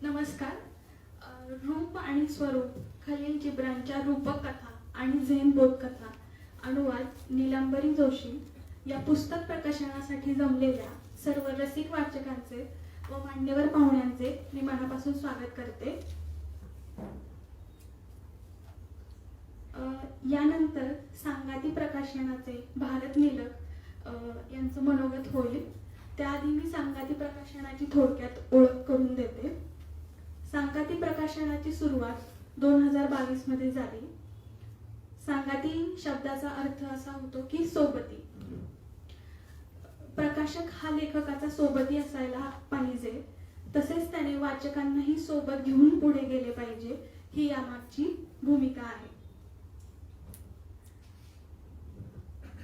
नमस्कार. रूप आणि स्वरूप खलील जिब्रानच्या रूपक कथा आणि झेन बोधकथा अनुवाद नीलांबरी जोशी या पुस्तक प्रकाशनासाठी जमलेल्या सर्व रसिक वाचकांचे व मान्यवर पाहुण्यांचे मी मनापासून स्वागत करते. यानंतर सांगाती प्रकाशनाचे भारत निलक यांचं मनोगत होईल. त्याआधी मी सांगाती प्रकाशनाची थोडक्यात ओळख करून देते. सांगाती प्रकाशनाची सुरुवात 2022 मध्ये झाली. सांगाती शब्दाचा अर्थ असा होतो की सोबती. प्रकाशक हा लेखकाचा सोबती असायला पाहिजे, तसेच त्याने वाचकांनाही सोबत घेऊन पुढे गेले पाहिजे, ही यामागची भूमिका आहे.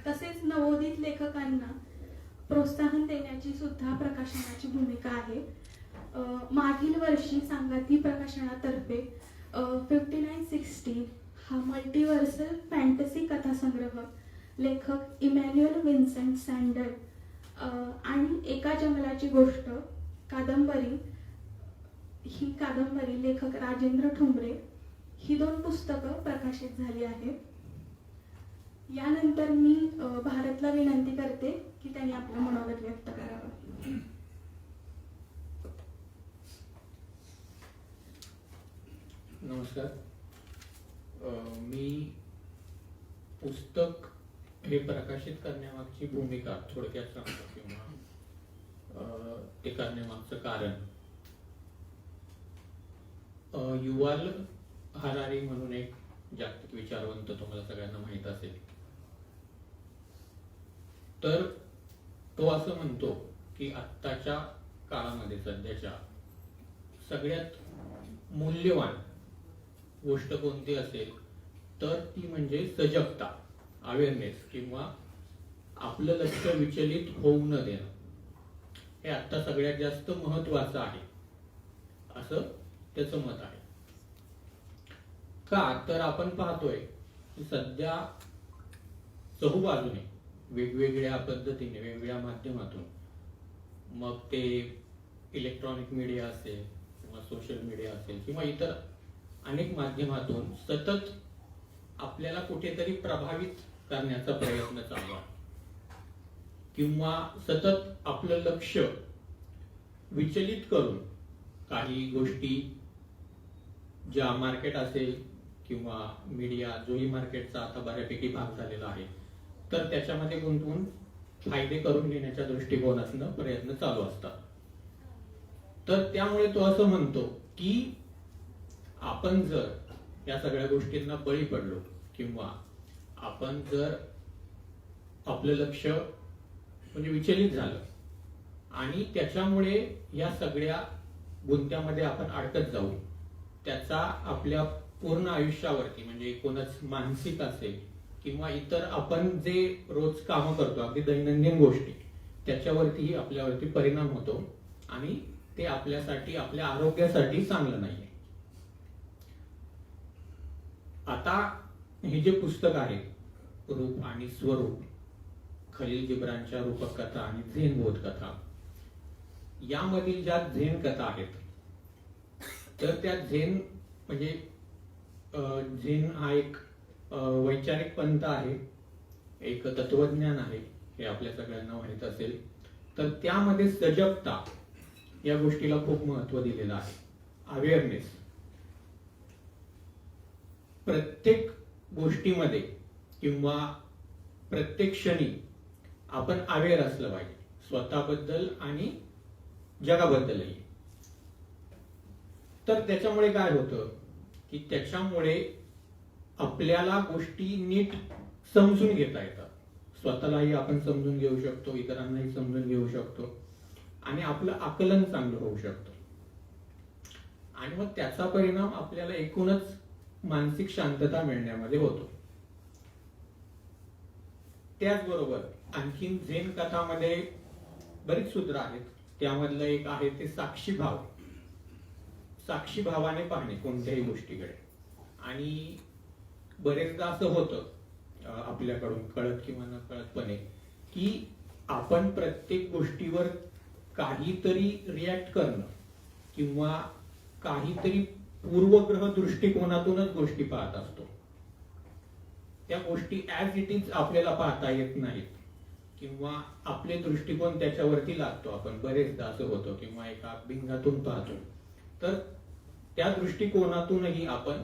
तसेच नवोदित लेखकांना प्रोत्साहन देण्याची सुद्धा प्रकाशनाची भूमिका आहे. मागील वर्षी सांगाती प्रकाशनातर्फे 5960 हा मल्टीवर्सल फॅन्टसी कथासंग्रह लेखक इमॅन्युअल विन्सेंट सँडल आणि एका जंगलाची गोष्ट ही कादंबरी लेखक राजेंद्र ठुंबरे ही 2 पुस्तकं प्रकाशित झाली आहेत. यानंतर मी भारतला विनंती करते की त्यांनी आपलं मनोगत व्यक्त करावं. नमस्कार. मी पुस्तक हे प्रकाशित करण्यामागची भूमिका थोडक्यात सांगतो किंवा ते करण्यामागचं कारण. युवाल हरारी म्हणून एक जागतिक विचारवंत तुम्हाला सगळ्यांना माहित असेल, तर तो असं म्हणतो की आत्ताच्या काळामध्ये सध्याच्या सगळ्यात मूल्यवान गोष्ट कोणती असेल तर ती म्हणजे सजगता, अवेअरनेस किंवा आपलं लक्ष विचलित होऊ न देणं. हे आता सगळ्यात जास्त महत्वाचं आहे असं त्याचं मत आहे. का तर आपण पाहतोय की सध्या चहूबाजूने वेगवेगळ्या पद्धतीने वेगवेगळ्या माध्यमातून, मग ते इलेक्ट्रॉनिक मीडिया असेल किंवा सोशल मीडिया असेल किंवा इतर अनेक माध्यमातून सतत आपल्याला कुठेतरी प्रभावित करण्याचा प्रयत्न चालू आहे किंवा सतत आपलं लक्ष विचलित करून काही गोष्टी, ज्या मार्केट असेल किंवा मीडिया जोही मार्केटचा आता बऱ्यापैकी भाग झालेला आहे, तर त्याच्यामध्ये गुंतवून फायदे करून घेण्याच्या दृष्टिकोनातून प्रयत्न चालू असतात. तर त्यामुळे तो असं म्हणतो की आपण जर या सगळ्या गोष्टींना बळी पडलो किंवा आपण जर आपलं लक्ष म्हणजे विचलित झालं आणि त्याच्यामुळे या सगळ्या गुंत्यामध्ये आपण अडकत जाऊ, त्याचा आपल्या पूर्ण आयुष्यावरती म्हणजे एकूणच मानसिक असेल किंवा इतर आपण जे रोज कामं करतो, अगदी दैनंदिन गोष्टी, त्याच्यावरतीही आपल्यावरती परिणाम होतो आणि ते आपल्यासाठी, आपल्या आरोग्यासाठी चांगलं नाहीये. आता हे जे पुस्तक आहे रूप आणि स्वरूप खलील जिब्रानच्या रूपक कथा आणि झेन बोधकथा, यामधील ज्या झेन कथा आहेत तर त्या झेन म्हणजे झेन हा एक वैचारिक पंथ आहे, एक तत्वज्ञान आहे, हे आपल्या सगळ्यांना माहित असेल. तर त्यामध्ये सजगता या गोष्टीला खूप महत्व दिलेलं आहे. अवेअरनेस, प्रत्येक गोष्टीमध्ये किंवा प्रत्येक क्षणी आपण अवेअर असलं पाहिजे, स्वतःबद्दल आणि जगाबद्दलही. तर त्याच्यामुळे काय होतं की त्याच्यामुळे आपल्याला गोष्टी नीट समजून घेता येतात. स्वतःलाही आपण समजून घेऊ शकतो, इतरांनाही समजून घेऊ शकतो आणि आपलं आकलन चांगलं होऊ शकतं. आणि मग त्याचा परिणाम आपल्याला एकूणच मानसिक शांतता मिळण्यामध्ये होतो. त्याचबरोबर आणखीन झेन कथामध्ये बरीच सूत्र आहेत. त्यामधलं एक आहे ते साक्षीभाव, साक्षी भावाने पाहणे कोणत्याही गोष्टीकडे. आणि बरेचदा असं होतं आपल्याकडून कळत किंवा न कळतपणे की आपण प्रत्येक गोष्टीवर काहीतरी रिॲक्ट करणं किंवा काहीतरी पूर्वग्रह दृष्टिकोनातूनच गोष्टी पाहत असतो. त्या गोष्टी ऍज इट इज आपल्याला पाहता येत नाहीत किंवा आपले दृष्टिकोन त्याच्यावरती लागतो. आपण बरेचदा असं होतं किंवा एका भिंगातून पाहतो. तर त्या दृष्टिकोनातूनही आपण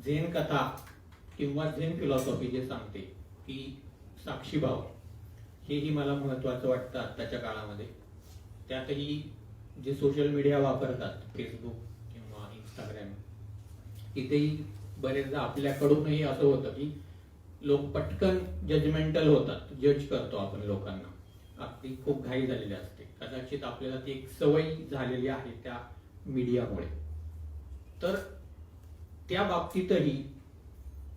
झेन कथा किंवा झेन फिलॉसॉफी जे सांगते की साक्षीभाव, हेही मला महत्वाचं वाटतं आत्ताच्या काळामध्ये. त्यातही जे सोशल मीडिया वापरतात, फेसबुक किंवा इंस्टाग्राम, इथेही बरेचदा आपल्याकडूनही असं होतं की लोक पटकन जजमेंटल होतात. जज करतो आपण लोकांना, आपली खूप घाई झालेली असते. कदाचित आपल्याला ती एक सवय झालेली आहे त्या मीडियामुळे. तर त्या बाबतीतही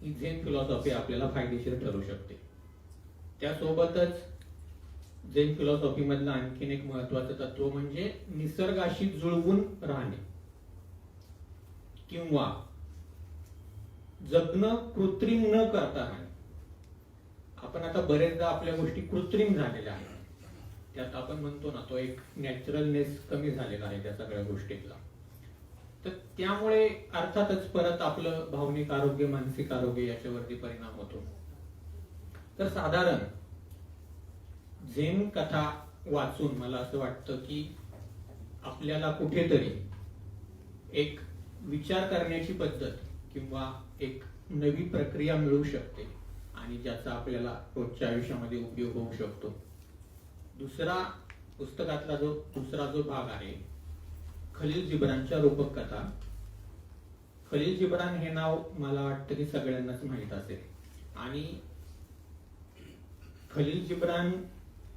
ही झेन फिलॉसॉफी आपल्याला फायदेशीर ठरू शकते. त्यासोबतच झेन फिलॉसॉफी मधलं आणखीन एक महत्वाचं तत्व म्हणजे निसर्गाशी जुळवून राहणे किंवा जगणं कृत्रिम न करता राहणे. आपण आता बरेचदा आपल्या गोष्टी कृत्रिम झालेल्या आहेत. त्यात आपण म्हणतो ना, तो एक नॅचरलनेस कमी झालेला आहे त्या सगळ्या गोष्टीतला. तर त्यामुळे अर्थातच परत आपलं भावनिक आरोग्य, मानसिक आरोग्य याच्यावरती परिणाम होतो. तर साधारण झेन कथा वाचून मला असं वाटतं की आपल्याला कुठेतरी एक विचार करण्याची पद्धत किंवा एक नवी प्रक्रिया मिळू शकते आणि ज्याचा आपल्याला रोजच्या आयुष्यामध्ये उपयोग होऊ शकतो. पुस्तकातला दुसरा जो भाग आहे, खलील जिब्रानच्या रूपक कथा. खलील जिब्रान हे नाव मला वाटतं की सगळ्यांनाच माहित असेल. आणि खलील जिब्रान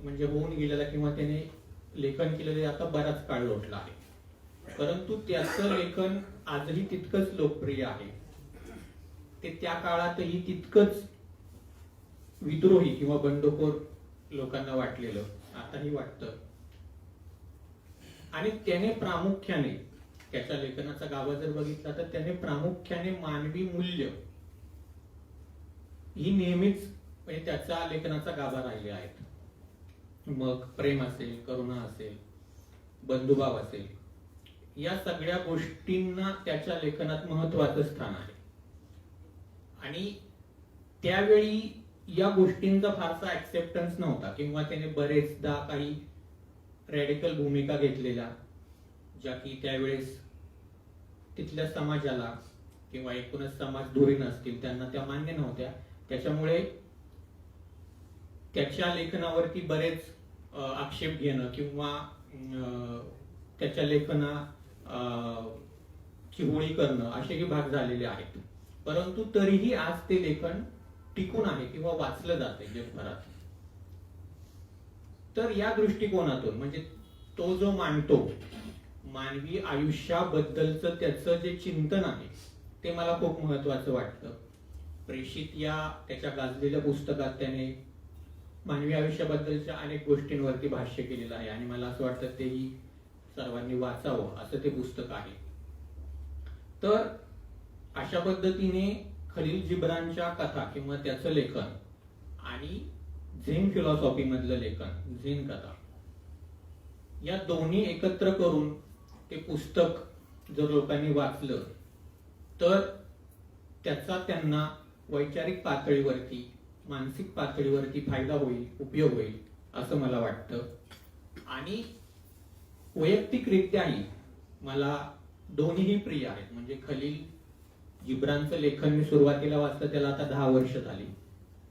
म्हणजे होऊन गेलेला किंवा त्याने लेखन केलेले आता बराच काळ लोटला आहे, परंतु त्याचं लेखन आजही तितकंच लोकप्रिय आहे. ते त्या काळातही तितकंच विद्रोही किंवा बंडखोर लोकांना वाटलेलं आताही वाटतं. आणि त्याने प्रामुख्याने, त्याच्या लेखनाचा गाभा जर बघितला तर त्याने प्रामुख्याने मानवी मूल्य ही नेहमीच म्हणजे त्याच्या लेखनाचा गाभा राहिले आहेत. मग प्रेम असेल, करुणा असेल, बंधुभाव असेल, या सगळ्या गोष्टींना त्याच्या लेखनात महत्वाचं स्थान आहे. आणि त्यावेळी या गोष्टींचा फारसा ऍक्सेप्टन्स नव्हता किंवा त्याने बरेचदा काही रॅडिकल भूमिका घेतलेल्या, ज्या की त्यावेळेस तिथल्या समाजाला किंवा एकूणच समाज धोरण असतील त्यांना त्या मान्य नव्हत्या. त्याच्यामुळे त्याच्या लेखनावरती बरेच आक्षेप घेणं किंवा त्याच्या लेखना चिहोळी करणं असेही भाग झालेले आहेत. परंतु तरीही आज ते लेखन टिकून आहे किंवा वाचलं जाते जगभरात. तर या दृष्टिकोनातून म्हणजे तो जो मांडतो मानवी आयुष्याबद्दलचं त्याचं जे चिंतन आहे ते मला खूप महत्वाचं वाटतं. प्रेषित या त्याच्या गाजलेल्या पुस्तकात त्याने मानवी आयुष्याबद्दलच्या अनेक गोष्टींवरती भाष्य केलेलं आहे आणि मला असं वाटतं तेही सर्वांनी वाचावं असं ते पुस्तक आहे. तर अशा पद्धतीने खलील जिब्रानच्या कथा किंवा त्याचं लेखन आणि झेन फिलॉसॉफी मधलं लेखन, झेन कथा, या दोन्ही एकत्र करून ते पुस्तक जर लोकांनी वाचलं तर त्याचा त्यांना वैचारिक पातळीवरती, मानसिक पातळीवरती फायदा होईल, उपयोग होईल असं मला वाटतं. आणि वैयक्तिकरित्याही मला दोन्हीही प्रिय आहेत. म्हणजे खलील जिब्रानचं लेखन मी सुरुवातीला वाचलं, त्याला आता 10 वर्ष झाली.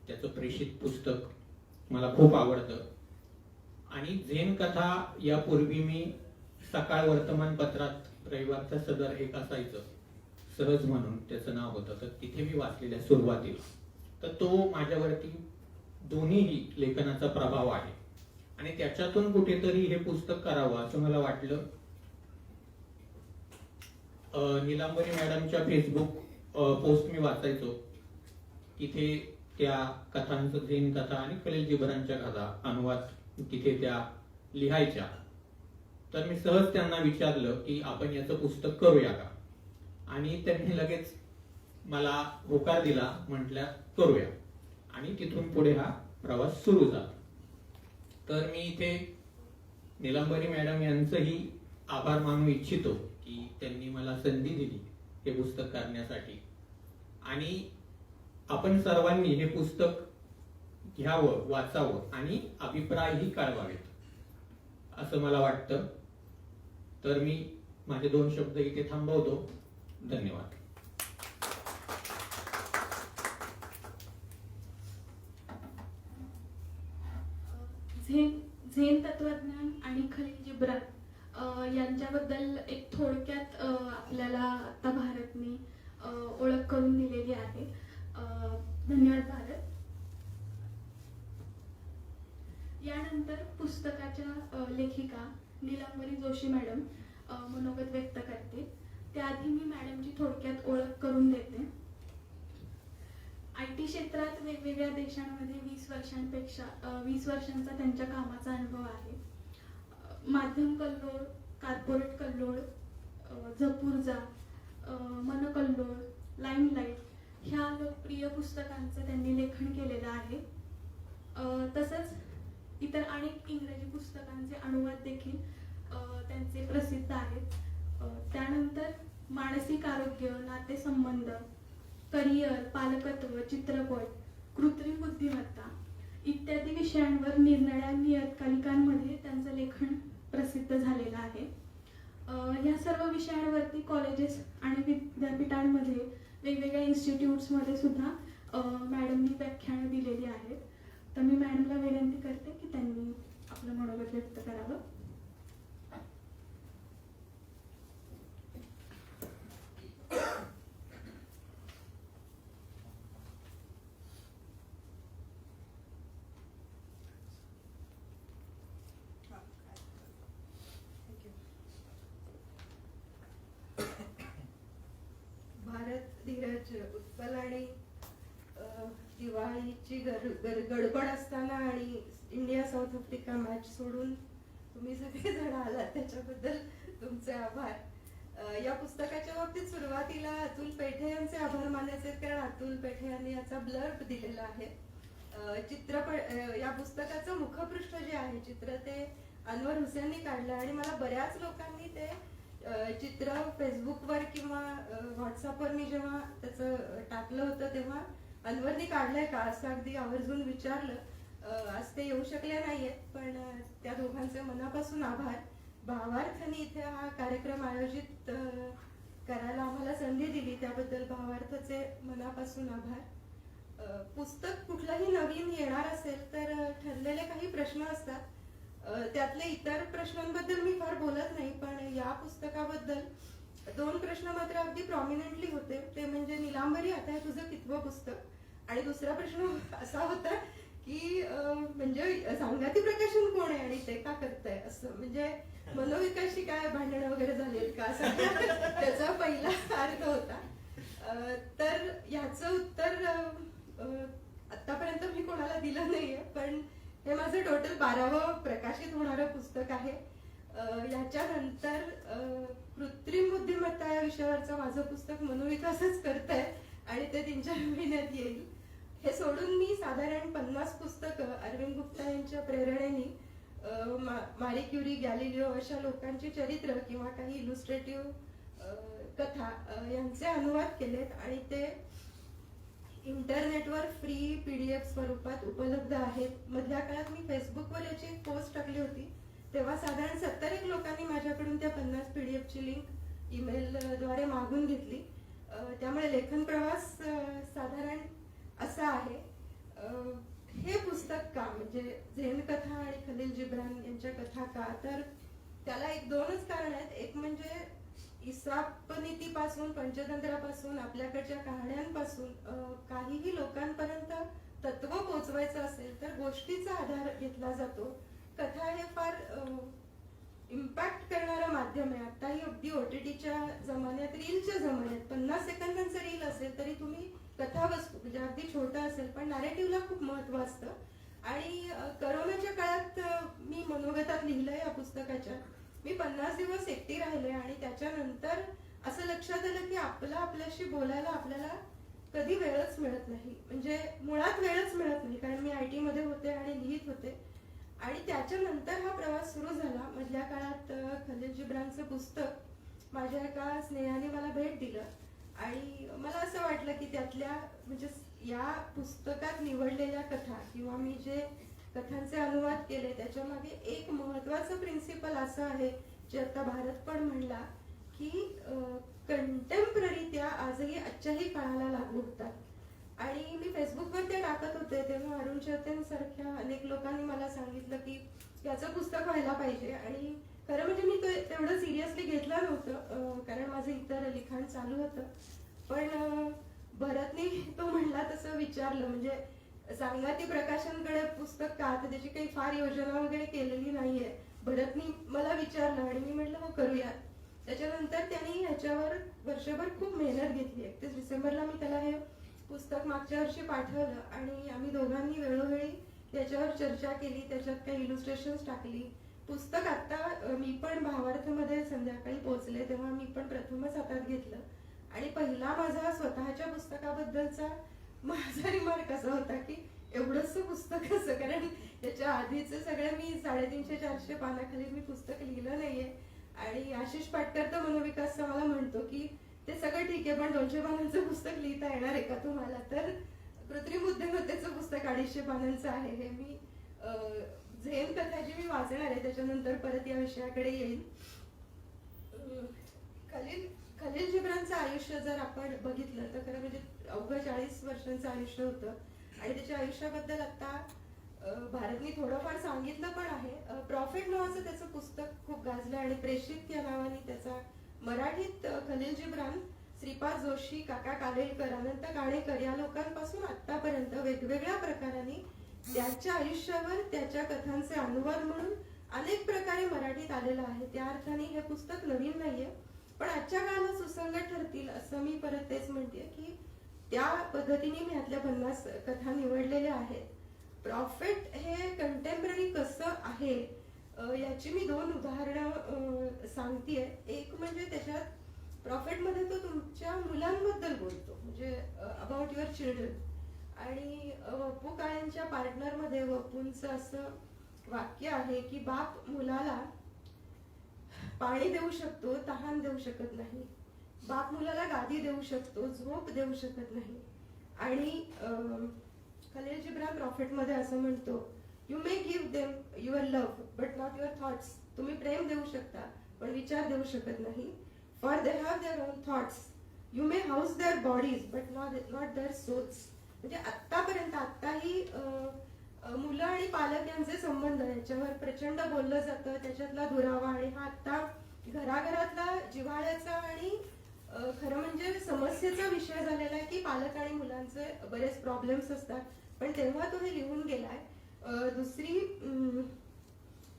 त्याचं प्रेषित पुस्तक मला खूप आवडतं. आणि झेन कथा यापूर्वी मी सकाळ वर्तमानपत्रात रविवारचा सदर एक असायचं, सहज म्हणून त्याचं नाव होतं, तर तिथे मी वाचलेल्या सुरुवातीला. तर तो माझ्यावरती दोन्हीही लेखनाचा प्रभाव आहे आणि त्याच्यातून कुठेतरी हे पुस्तक करावं असं मला वाटलं. नीलांबरी मॅडमच्या फेसबुक पोस्ट मी वाचायचो, तिथे त्या कथांचं, झेन कथा आणि खलील जिब्रानच्या कथा अनुवाद तिथे त्या लिहायच्या. तर मी सहज त्यांना विचारलं की आपण याचं पुस्तक करूया का, आणि त्यांनी लगेच मला होकार दिला, म्हटल्या करूया. आणि तिथून पुढे हा प्रवास सुरू झाला. तर मी इथे नीलांबरी मॅडम यांचंही आभार मानू इच्छितो की त्यांनी मला संधी दिली हे पुस्तक करण्यासाठी. आणि आपण सर्वांनी हे पुस्तक घ्यावं, वाचावं आणि अभिप्रायही कळवावेत असं मला वाटतं. तर मी माझे 2 शब्द इथे थांबवतो. धन्यवाद. झेन तत्वज्ञान आणि खलील जिब्रान यांच्याबद्दल एक थोडक्यात आपल्याला आता भारतने ओळख करून दिलेली आहे. धन्यवाद भारत. यानंतर पुस्तकाच्या लेखिका नीलांबरी जोशी मॅडम मनोगत व्यक्त करते. त्याआधी मी मॅडमची थोडक्यात ओळख करून देते. IT क्षेत्रात वेगवेगळ्या देशांमध्ये 20 वर्षांचा त्यांच्या कामाचा अनुभव आहे. माध्यम कल्लोळ, कॉर्पोरेट कल्लोळ, झपूर्झा, मनकल्लोळ, लाईमलाईट ह्या लोकप्रिय पुस्तकांचं त्यांनी लेखन केलेलं आहे. तसंच इतर अनेक इंग्रजी पुस्तकांचे अनुवाद देखील त्यांचे प्रसिद्ध आहेत. त्यानंतर मानसिक आरोग्य, नातेसंबंध, करिअर, पालकत्व, चित्रपट, कृत्रिम बुद्धिमत्ता इत्यादी विषयांवर निरनिराळ्या नियतकालिकांमध्ये त्यांचं लेखन प्रसिद्ध झालेलं आहे. या सर्व विषयांवरती कॉलेजेस आणि विद्यापीठांमध्ये वेगवेगळ्या इन्स्टिट्यूट्समध्ये सुद्धा मॅडमनी व्याख्यानं दिलेली आहेत. तर मी मॅडमला विनंती करते की त्यांनी आपलं मनोगत व्यक्त करावं. भारत धीरज उत्पल आणि दिवाळीची गडबड असताना आणि इंडिया साऊथ आफ्रिका मॅच सोडून तुम्ही सगळे जण आलात त्याच्याबद्दल तुमचे आभार. या पुस्तकाच्या बाबतीत सुरुवातीला अतुल पेठे यांचे आभार मानायचे, कारण अतुल पेठे यांनी याचा ब्लर्ब दिलेला आहे. चित्रपट या पुस्तकाचं मुखपृष्ठ जे आहे चित्र ते अनवर हुसेननी काढलं आणि मला बऱ्याच लोकांनी ते चित्र फेसबुकवर किंवा व्हॉट्सअपवर मी जेव्हा त्याचं टाकलं होतं तेव्हा अनवरनी काढलंय का असं अगदी आवर्जून विचारलं. आज ते येऊ शकले नाहीयेत, पण त्या दोघांचे मनापासून आभार. भावार्थाने इथे हा कार्यक्रम आयोजित करायला आम्हाला संधी दिली त्याबद्दल भावार्थाचे मनापासून आभार. पुस्तक कुठलंही नवीन येणार असेल तर ठरलेले काही प्रश्न असतात. त्यातले इतर प्रश्नांबद्दल मी फार बोलत नाही, पण या पुस्तकाबद्दल 2 प्रश्न मात्र अगदी प्रॉमिनंटली होते. ते म्हणजे नीलांबरी, आता हे तुझं कितवं पुस्तक? आणि दुसरा प्रश्न असा होता की म्हणजे सांगाती प्रकाशन कोण आहे आणि ते का करताय, असं म्हणजे मनोविकासशी काय भांडणं वगैरे झाली का, असं त्याचा पहिला अर्थ होता. तर ह्याचं उत्तर आतापर्यंत मी कोणाला दिलं नाहीये, पण हे माझं टोटल 12वं प्रकाशित होणारं पुस्तक आहे. ह्याच्यानंतर कृत्रिम बुद्धिमत्ता या विषयावरचं माझं पुस्तक मनोविकासच करतंय आणि ते 3-4 महिन्यात येईल. हे सोडून मी साधारण 50 पुस्तकं अरविंद गुप्ता यांच्या प्रेरणेने मारी क्युरी, गॅलिलिओ अशा लोकांची चरित्र किंवा काही इलुस्ट्रेटिव्ह कथा यांचे अनुवाद केलेत आणि ते इंटरनेटवर फ्री PDF स्वरूपात उपलब्ध आहेत. मधल्या काळात मी फेसबुकवर याची एक पोस्ट टाकली होती तेव्हा साधारण 70 लोकांनी माझ्याकडून त्या 50 PDF ची लिंक ईमेलद्वारे मागून घेतली. त्यामुळे लेखन प्रवास साधारण असा आहे. हे पुस्तक का, म्हणजे झेन कथा आणि खलील जिब्रान यांच्या कथा का, तर त्याला 1-2च कारण आहेत. एक म्हणजे इसापनीतीपासून, पंचतंत्रापासून, आपल्याकडच्या कहाण्यांपासून काहीही लोकांपर्यंत तत्व पोचवायचं असेल तर गोष्टीचा आधार घेतला जातो. कथा हे फार इम्पॅक्ट करणारं माध्यम आहे. आताही अगदी OTTच्या जमान्यात, रीलच्या जमान्यात 50 सेकंदांचं रील असेल तरी तुम्ही कथावस्तू म्हणजे अगदी छोटं असेल पण नॅरेटिव्हला खूप महत्व असतं. आणि करोनाच्या काळात मी मनोगतात लिहिलंय या पुस्तकाच्या, मी 50 दिवस एकटी राहिले आणि त्याच्यानंतर असं लक्षात आलं की आपल्याशी बोलायला आपल्याला कधी वेळच मिळत नाही, म्हणजे मुळात वेळच मिळत नाही, कारण मी IT मध्ये होते आणि लिहित होते. आणि त्याच्यानंतर हा प्रवास सुरू झाला. मधल्या काळात खलील जिब्रानचं पुस्तक माझ्या एका स्नेहाने मला भेट दिलं आणि मला असं वाटलं की त्यातल्या म्हणजे या पुस्तकात निवडलेल्या कथा किंवा मी जे कथांचे अनुवाद केले त्याच्यामागे एक महत्वाचं प्रिन्सिपल असं आहे जे आता भारत पण म्हणला की कंटेम्पररी त्या आजही आजच्याही काळाला लागू होतात. आणि मी फेसबुकवर ते टाकत होते तेव्हा अरुण चैतन सारख्या अनेक लोकांनी मला सांगितलं की याचं पुस्तक व्हायला पाहिजे. आणि खरं म्हणजे मी तेवढं सिरियसली घेतलं नव्हतं कारण माझं इतर लिखाण चालू होतं. पण भरतने तो म्हणला तसं विचारलं म्हणजे सांगाती प्रकाशनकडे पुस्तक का तर त्याची काही फार योजना वगैरे केलेली नाहीये. भरतनी मला विचारलं आणि मी म्हटलं हो करूया. त्याच्यानंतर त्यांनी ह्याच्यावर वर्षभर खूप मेहनत घेतली. 31 डिसेंबरला मी त्याला हे पुस्तक मागच्या वर्षी पाठवलं आणि आम्ही दोघांनी वेळोवेळी त्याच्यावर चर्चा केली, त्याच्यात काही इलुस्ट्रेशन्स टाकली. पुस्तक आता मी पण भावार्थमध्ये संध्याकाळी पोहोचले तेव्हा मी पण प्रथमच हातात घेतलं आणि पहिला माझा स्वतःच्या पुस्तकाबद्दलचा माझा रिमार्क असा होता की एवढंच पुस्तक असं, कारण त्याच्या आधीचे सगळे मी 350-400 पानाखाली मी पुस्तक लिहिलं नाहीये. आणि आशिष पाटकर तर मनोविकासचा मला म्हणतो की ते सगळं ठीक आहे पण 200 पानांचं पुस्तक लिहिता येणार आहे का तुम्हाला. तर कृत्रिम बुद्धिमत्तेचं पुस्तक 250 पानांचं आहे. हे मी झेन कथा जी मी वाचणार आहे त्याच्यानंतर परत या विषयाकडे येईल. खलील जिब्रानचं आयुष्य जर आपण बघितलं तर खरं म्हणजे अवघं 40 वर्षांचं आयुष्य होतं आणि त्याच्या आयुष्याबद्दल आता भारतने थोडंफार सांगितलं पण आहे. प्रॉफिट नावाचं त्याचं पुस्तक खूप गाजलं आणि प्रेषित या नावाने त्याचा मराठीत खलील जिब्रान, श्रीपाद जोशी, काका कालेलकर, अनंत काणेकर या लोकांपासून आतापर्यंत वेगवेगळ्या प्रकारांनी त्याच्या आयुष्यावर त्याच्या कथांचे अनुवाद म्हणून अनेक प्रकारे मराठीत आलेलं आहे. त्या अर्थाने हे पुस्तक नवीन नाहीये पण आजच्या काळाला सुसंगत ठरतील असं मी परत तेच म्हणते की त्या पद्धतीने मी यातल्या 50 कथा निवडलेल्या आहेत. प्रॉफिट हे कंटेम्पररी कसं आहे याची मी 2 उदाहरणं सांगतेय. एक म्हणजे त्याच्यात प्रॉफिटमध्ये तो तुमच्या मुलांबद्दल बोलतो म्हणजे अबाउट युअर चिल्ड्रन आणि वप्पू काळेंच्या पार्टनरमध्ये वप्पूंचं असं वाक्य आहे की बाप मुलाला पाणी देऊ शकतो, तहान देऊ शकत नाही. बाप मुलाला गादी देऊ शकतो, झोप देऊ शकत नाही. आणि खलील जिब्रान प्रॉफिटमध्ये असं म्हणतो you may give them your love but not your thoughts. तुम्ही प्रेम देऊ शकता पण विचार देऊ शकत नाही. For they have their own thoughts. You may house their bodies but not their souls. म्हणजे आतापर्यंत आताही मुलं आणि पालक यांचे संबंध याच्यावर प्रचंड बोललं जातं. त्याच्यातला दुरावा आणि हा आता घराघरातला जिव्हाळ्याचा आणि खरं म्हणजे समस्येचा विषय झालेला आहे की पालक आणि मुलांचे बरेच प्रॉब्लेम्स असतात. पण तेव्हा तो हे लिहून गेलाय. दुसरी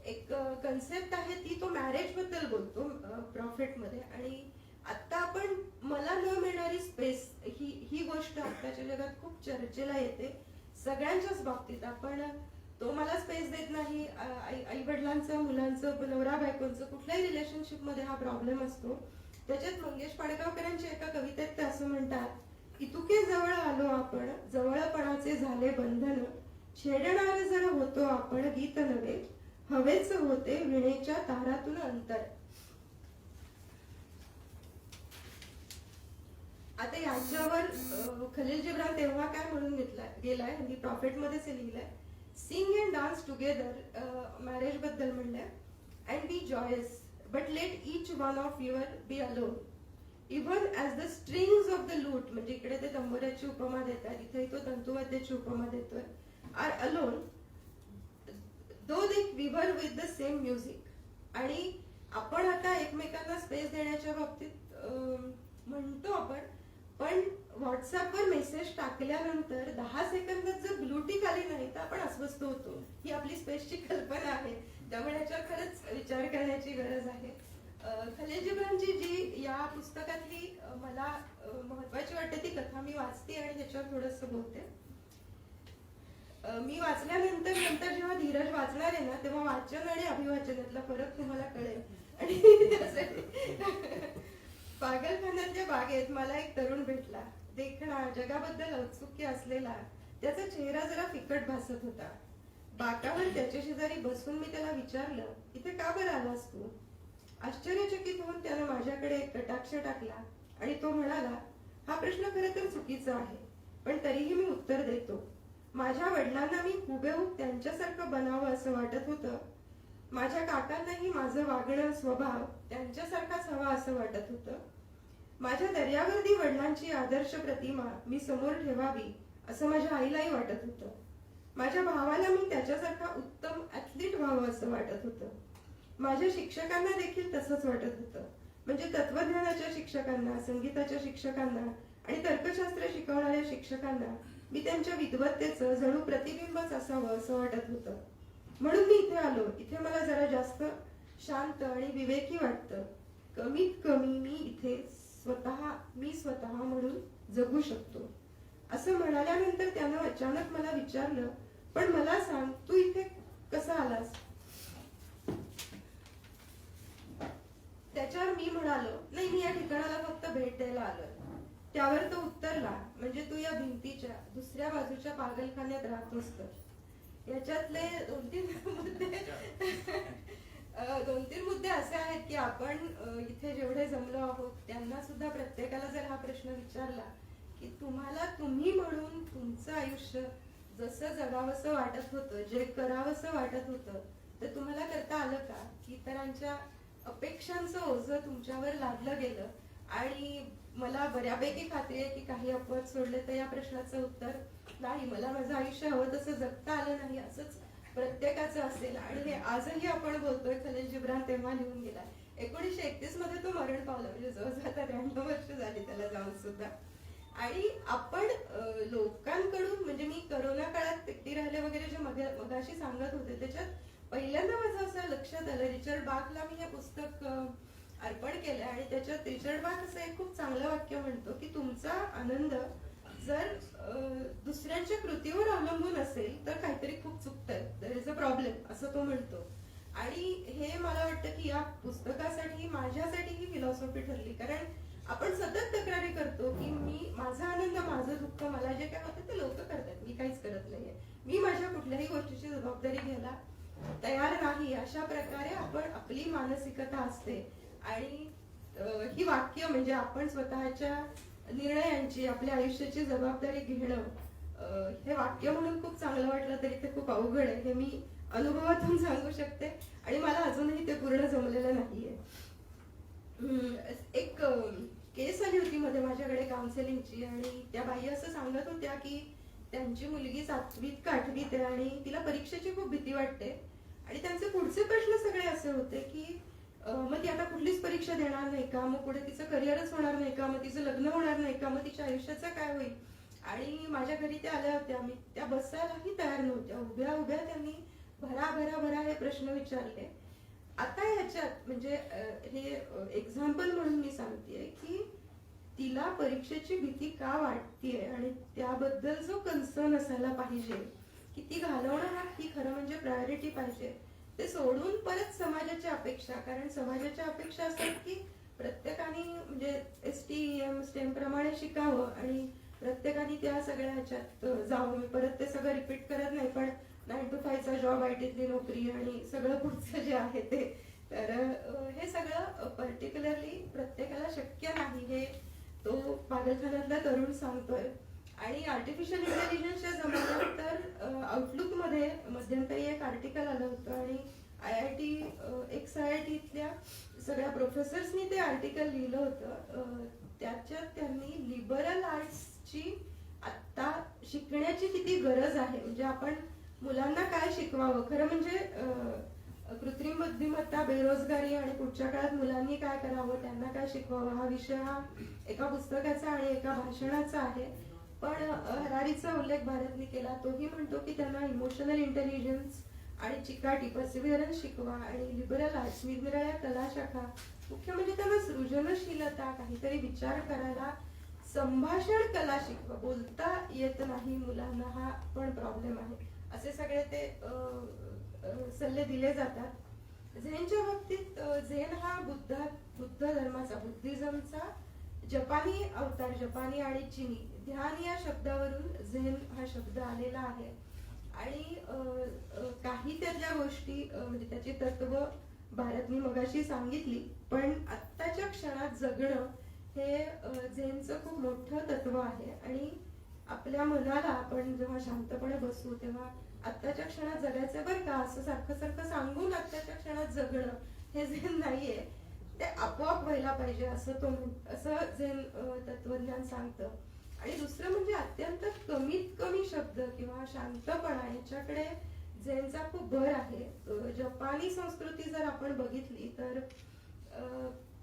एक कन्सेप्ट आहे ती तो मॅरेज बद्दल बोलतो प्रॉफिटमध्ये. आणि आता आपण मला न मिळणारी स्पेस ही गोष्ट आताच्या जगात खूप चर्चेला येते सगळ्यांच्याच बाबतीत. आपण तो मला स्पेस देत नाही. आई वडिलांचं, मुलांचं, नवरा बायकोंचं कुठल्याही रिलेशनशिप मध्ये हा प्रॉब्लेम असतो. त्याच्यात मंगेश पाडगावकरांच्या एका कवितेत ते असं म्हणतात इतुके जवळ आलो आपण, जवळपणाचे झाले बंधन, छेडणार जर होतो आपण गीत नव्हे, हवेच होते विणेच्या तारातून अंतर. आता याच्यावर खलील जिब्रान तेव्हा काय म्हणून गेलाय आणि प्रॉफिट मध्येच लिहिलंय sing and dance together. Marriage बद्दल म्हणलंय and be joyous but let each one of your be alone even as the strings of the lute. म्हणजे इकडे ते तंबोऱ्याची उपमा देतात, इथे तो तंतुवाद्याची उपमा देतोय. आर अलोन दो दे विवर विथ द सेम म्युझिक. आणि आपण आता एकमेकांना स्पेस देण्याच्या बाबतीत म्हणतो आपण पण व्हॉट्सअपवर मेसेज टाकल्यानंतर 10 सेकंदात जर ब्लूटिक आली नाही तर आपण अस्वस्थ होतो. ही आपली स्पेसची कल्पना आहे. त्यामुळे याच्यावर खरंच विचार करण्याची गरज आहे. खलील जिब्रानची जी या पुस्तकातली मला महत्वाची वाटते ती कथा मी वाचते आणि त्याच्यावर थोडंसं बोलते. मी वाचल्यानंतर जेव्हा धीरज वाचणार आहे ना तेव्हा वाचन आणि अभिवाचनातला फरक तुम्हाला कळेल. आणि पागलखान्यातल्या बागेत मला एक तरुण भेटला. देखणा, जगाबद्दल औत्सुक्य असलेला. त्याचा चेहरा जरा फिकट भासत होता. बाकावर त्याच्या शेजारी बसून मी त्याला विचारलं इथे का बरं आलास तू. आश्चर्यचकित होऊन त्यानं माझ्याकडे एक कटाक्ष टाकला आणि तो म्हणाला, हा प्रश्न खरं तर चुकीचा आहे, पण तरीही मी उत्तर देतो. माझ्या वडिलांना मी हुबेहूब त्यांच्यासारखं बनावं असं वाटत होतं. माझ्या काकांनाही माझं वागणं स्वभाव त्यांच्यासारखाच हवा असं वाटत होतं. माझ्या दर्यावर्दी वडिलांची आदर्श प्रतिमा मी समोर ठेवावी असं माझ्या आईलाही वाटत होतं. माझ्या भावाला मी त्याच्यासारखा उत्तम ऍथलीट व्हावं असं वाटत होतं. माझ्या शिक्षकांना देखील तसंच वाटत होतं. म्हणजे तत्वज्ञानाच्या शिक्षकांना, संगीताच्या शिक्षकांना आणि तर्कशास्त्र शिकवणाऱ्या शिक्षकांना मी त्यांच्या विद्वत्तेचं जणू प्रतिबिंबच असावं असं वाटत होतं. म्हणून मी इथे आलो. इथे मला जरा जास्त शांत आणि विवेकी वाटतं. कमीत कमी मी इथे मी स्वतः म्हणून जगू शकतो. असं म्हणाल्यानंतर त्यानं अचानक मला विचारलं, पण मला सांग, तू इथे कसा आलास? त्याच्यावर मी म्हणालो, नाही, मी या ठिकाणाला फक्त भेट द्यायला आलोय. त्यावर तो उत्तरला, म्हणजे तू या भिंतीच्या दुसऱ्या बाजूच्या पागलखान्यात राहतोस तर. याच्यातले दोन तीन मुद्दे असे आहेत की आपण इथे जेवढे जमलो आहोत त्यांना सुद्धा प्रत्येकाला जर हा प्रश्न विचारला की तुम्हाला तुम्ही म्हणून तुमचं आयुष्य जसं जगावंसं वाटत होतं, जे करावंसं वाटत होतं, तर तुम्हाला करता आलं का? की इतरांच्या अपेक्षांचं ओझं तुमच्यावर लादलं गेलं? आणि मला बऱ्यापैकी खात्री आहे की काही अपवाद सोडले तर या प्रश्नाचं उत्तर नाही. मला माझं आयुष्य हवं तसं जगता आलं नाही असंच प्रत्येकाचं असेल. आणि हे आजही आपण बोलतोय. खलील जिब्रान तेव्हा लिहून गेला. 1931 मध्ये तो मरण पावला, म्हणजे जवळजवळ 93 वर्ष झाली त्याला जाऊन सुद्धा. आणि आपण लोकांकडून, म्हणजे मी करोना काळात एकटी राहिले वगैरे जे मगाशी सांगत होते त्याच्यात पहिल्यांदा माझं असं लक्षात आलं, रिचर्ड बाखला मी हे पुस्तक अर्पण केलं आणि त्याच्यात रिचर्ड बाख असं एक खूप चांगलं वाक्य म्हणतो की तुमचा आनंद जर दुसऱ्यांच्या कृतीवर अवलंबून असेल तर काहीतरी खूप चुकतंय, देयर इज अ प्रॉब्लेम, असं तो म्हणतो. आणि हे मला वाटतं की या पुस्तकासाठी, माझ्यासाठी ही फिलॉसॉफी ठरली. कारण आपण सतत तक्रारी करतो की माझा आनंद, माझं दुःख, मला जे काय होतं ते लोक करतात, मी काहीच करत नाहीये, मी माझ्या कुठल्याही गोष्टीची जबाबदारी घ्यायला तयार नाही, अशा प्रकारे आपण आपली मानसिकता असते. आणि ही वाक्य, म्हणजे आपण स्वतःच्या निर्णयांची, आपल्या आयुष्याची जबाबदारी घेणं, हे वाक्य म्हणून खूप चांगलं वाटलं तरी ते खूप अवघड आहे, हे मी अनुभवातून सांगू शकते. आणि मला अजूनही ते पूर्ण जमलेलं नाहीये. एक केस आली होती मध्ये माझ्याकडे काउन्सिलिंगची, आणि त्या बाई असं सांगत होत्या की त्यांची मुलगी 7वीत का 8वीत आहे आणि तिला परीक्षेची खूप भीती वाटते. आणि त्यांचे पुढचे प्रश्न सगळे असे होते की मग ती आता कुठलीच परीक्षा देणार नाही का, मग पुढे तिचं करिअरच होणार नाही का, मग तिचं लग्न होणार नाही का, मग तिच्या आयुष्याचं काय होईल. आणि माझ्या घरी त्या आल्या होत्या, मी त्या बसायलाही तयार नव्हत्या, उभ्या उभ्या त्यांनी भरा हे प्रश्न विचारले. आता ह्याच्यात म्हणजे हे एक्झाम्पल म्हणून मी सांगतेय की तिला परीक्षेची भीती का वाटतेय आणि त्याबद्दल जो कन्सर्न असायला पाहिजे की ती घालवणं ही खरं म्हणजे प्रायोरिटी पाहिजे, ते सोडून परत समाजाच्या अपेक्षा. कारण समाजाच्या अपेक्षा असतात की प्रत्येकाने म्हणजे STEM STEM प्रमाणे शिकावं आणि प्रत्येकाने त्या सगळ्या ह्याच्यात जावं. मी परत ते सगळं रिपीट करत नाही, पण 9 to 5 चा जॉब, ITतली नोकरी आणि सगळं पुढचं जे आहे ते. तर हे सगळं पर्टिक्युलरली प्रत्येकाला शक्य नाही, हे तो पागलखान्यातला तरुण सांगतोय. आणि आर्टिफिशियल इंटेलिजन्सच्या जमान्यात तर आउटलुक मध्ये मध्यंतरी एक आर्टिकल आलं होतं आणि IIT इथल्या सगळ्या प्रोफेसर्सनी ते आर्टिकल लिहिलं होतं. त्याच्यात त्यांनी लिबरल आर्ट्सची आता शिकण्याची किती गरज आहे, म्हणजे आपण मुलांना काय शिकवावं. खरं म्हणजे कृत्रिम बुद्धिमत्ता, बेरोजगारी आणि पुढच्या काळात मुलांनी काय करावं, त्यांना काय शिकवावं, हा विषय हा एका पुस्तकाचा आणि एका भाषणाचा आहे. पण हरारीचा उल्लेख भारतने केला. तोही म्हणतो की त्यांना इमोशनल इंटेलिजन्स आणि चिकाटी, पर्सिव्हिअरन्स शिकवा आणि लिबरल आर्ट्स, निरनिराळ्या कला शाखा, मुख्य म्हणजे त्यांना सृजनशीलता, काहीतरी विचार करायला, संभाषण कला शिकवा. बोलता येत नाही मुलांना, हा पण प्रॉब्लेम आहे. असे सगळे ते सल्ले दिले जातात. झेनच्या बाबतीत झेन हा बुद्ध धर्माचा, बुद्धिझमचा जपानी अवतार, जपानी आणि चिनी, ध्यान या शब्दावरून झेन हा शब्द आलेला आहे. आणि काही त्यातल्या गोष्टी म्हणजे त्याची तत्व भारतनी मगाशी सांगितली. पण आत्ताच्या क्षणात जगणं हे झेनचं खूप मोठं तत्व आहे. आणि आपल्या मनाला आपण जेव्हा शांतपणे बसू तेव्हा आत्ताच्या क्षणात जगायचं बरं का असं सारखं सारखं सांगून आत्ताच्या क्षणात जगणं हे झेन नाहीये. ते आपोआप व्हायला पाहिजे असं झेन तत्वज्ञान सांगतं. आणि दुसरं म्हणजे अत्यंत कमीत कमी शब्द किंवा शांतपणा याच्याकडे झेनचा खूप भर आहे. जपानी संस्कृती जर आपण बघितली तर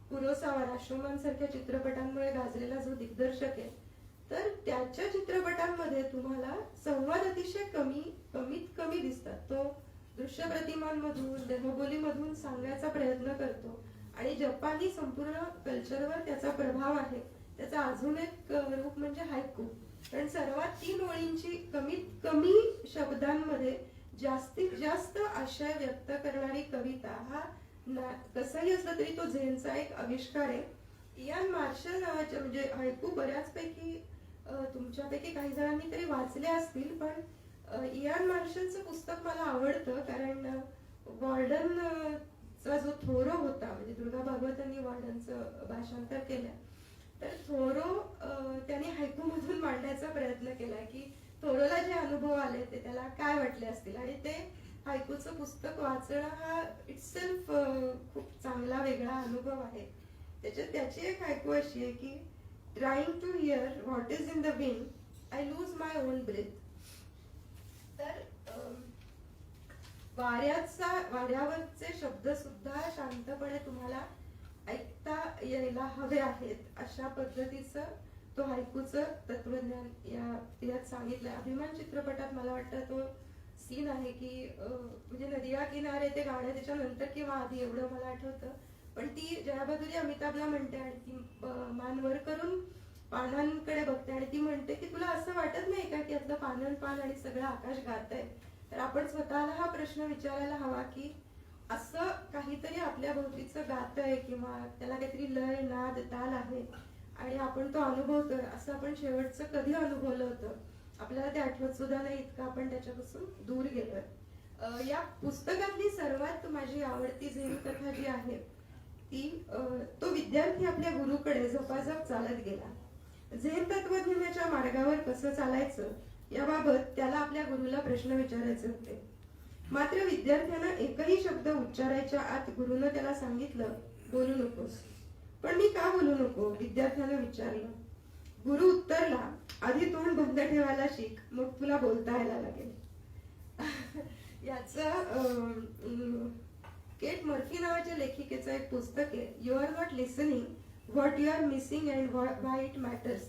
कुरोसावा राशोमन सारख्या चित्रपटांमुळे गाजलेला जो दिग्दर्शक आहे तर त्याच्या चित्रपटांमध्ये तुम्हाला संवाद अतिशय कमीत कमी दिसतात. तो दृश्य प्रतिमांमधून देहबोलीमधून सांगायचा प्रयत्न करतो. आणि जपानी संपूर्ण कल्चरवर त्याचा प्रभाव आहे. त्याचा अजून एक रूप म्हणजे हायकू. कारण सर्वात 3 ओळींची कमीत कमी शब्दांमध्ये जास्तीत जास्त आशय व्यक्त करणारी कविता हा कसंही असलं तरी तो झेनचा एक आविष्कार आहे. इयान मार्शल नावाच्या म्हणजे हायकू बऱ्याचपैकी तुमच्यापैकी काही जणांनी तरी वाचले असतील. पण इयान मार्शलचं पुस्तक मला आवडतं कारण वॉर्डनचा जो थोरो होता म्हणजे दुर्गा भागवतांनी वॉर्डनचं भाषांतर केलं तर थोरो त्याने हायकूमधून मांडण्याचा प्रयत्न केला की थोरोला जे अनुभव आले ते त्याला काय वाटले असतील. आणि ते हायकूचं पुस्तक वाचणं हा इटसेल्फ खूप चांगला वेगळा अनुभव आहे. त्याची एक हायकू अशी आहे की trying to hear what is in the wind I lose my own breath. तर वाऱ्यावरचे शब्द सुद्धा शांतपणे तुम्हाला ऐकता यायला हवे आहेत अशा पद्धतीचं तो हायकूचं तत्वज्ञान यात सांगितलंय. अभिमान चित्रपटात मला वाटतं तो सीन आहे की म्हणजे नदिया किनारे ते गाणं त्याच्या नंतर किंवा आधी एवढं मला आठवतं. पण ती जयाबहादुरी अमिताभला म्हणते आणि ती मान वर करून पानांकडे बघते आणि ती म्हणते की तुला असं वाटत नाही का की यातलं पान आणि सगळं आकाश गात आहे. तर आपण स्वतःला हा प्रश्न विचारायला हवा की असं काहीतरी आपल्या भोवतीचं गात आहे किंवा त्याला काहीतरी लय नाद ताल आहे आणि आपण तो अनुभवतोय असं आपण शेवटचं कधी अनुभवलं होतं आपल्याला ते आठवत सुद्धा नाही इतकं आपण त्याच्यापासून दूर गेलोय. या पुस्तकातली सर्वात माझी आवडती झेन कथा जी आहे ती तो विद्यार्थी आपल्या गुरुकडे झपाझप चालत गेला. झेन तत्वज्ञानाच्या मार्गावर कसं चालायचं याबाबत त्याला आपल्या गुरुला प्रश्न विचारायचे होते. मात्र विद्यार्थ्यानं एकही शब्द उच्चारायच्या आत गुरुनं त्याला सांगितलं बोलू नकोस. पण मी का बोलू नको विद्यार्थ्यानं विचारलं. गुरु उत्तरला आधी तोंड बंद ठेवायला शिक मग तुला बोलता यायला लागेल. याच केट मर्फी नावाच्या लेखिकेचं एक पुस्तक आहे you are not listening what you are missing and why it matters.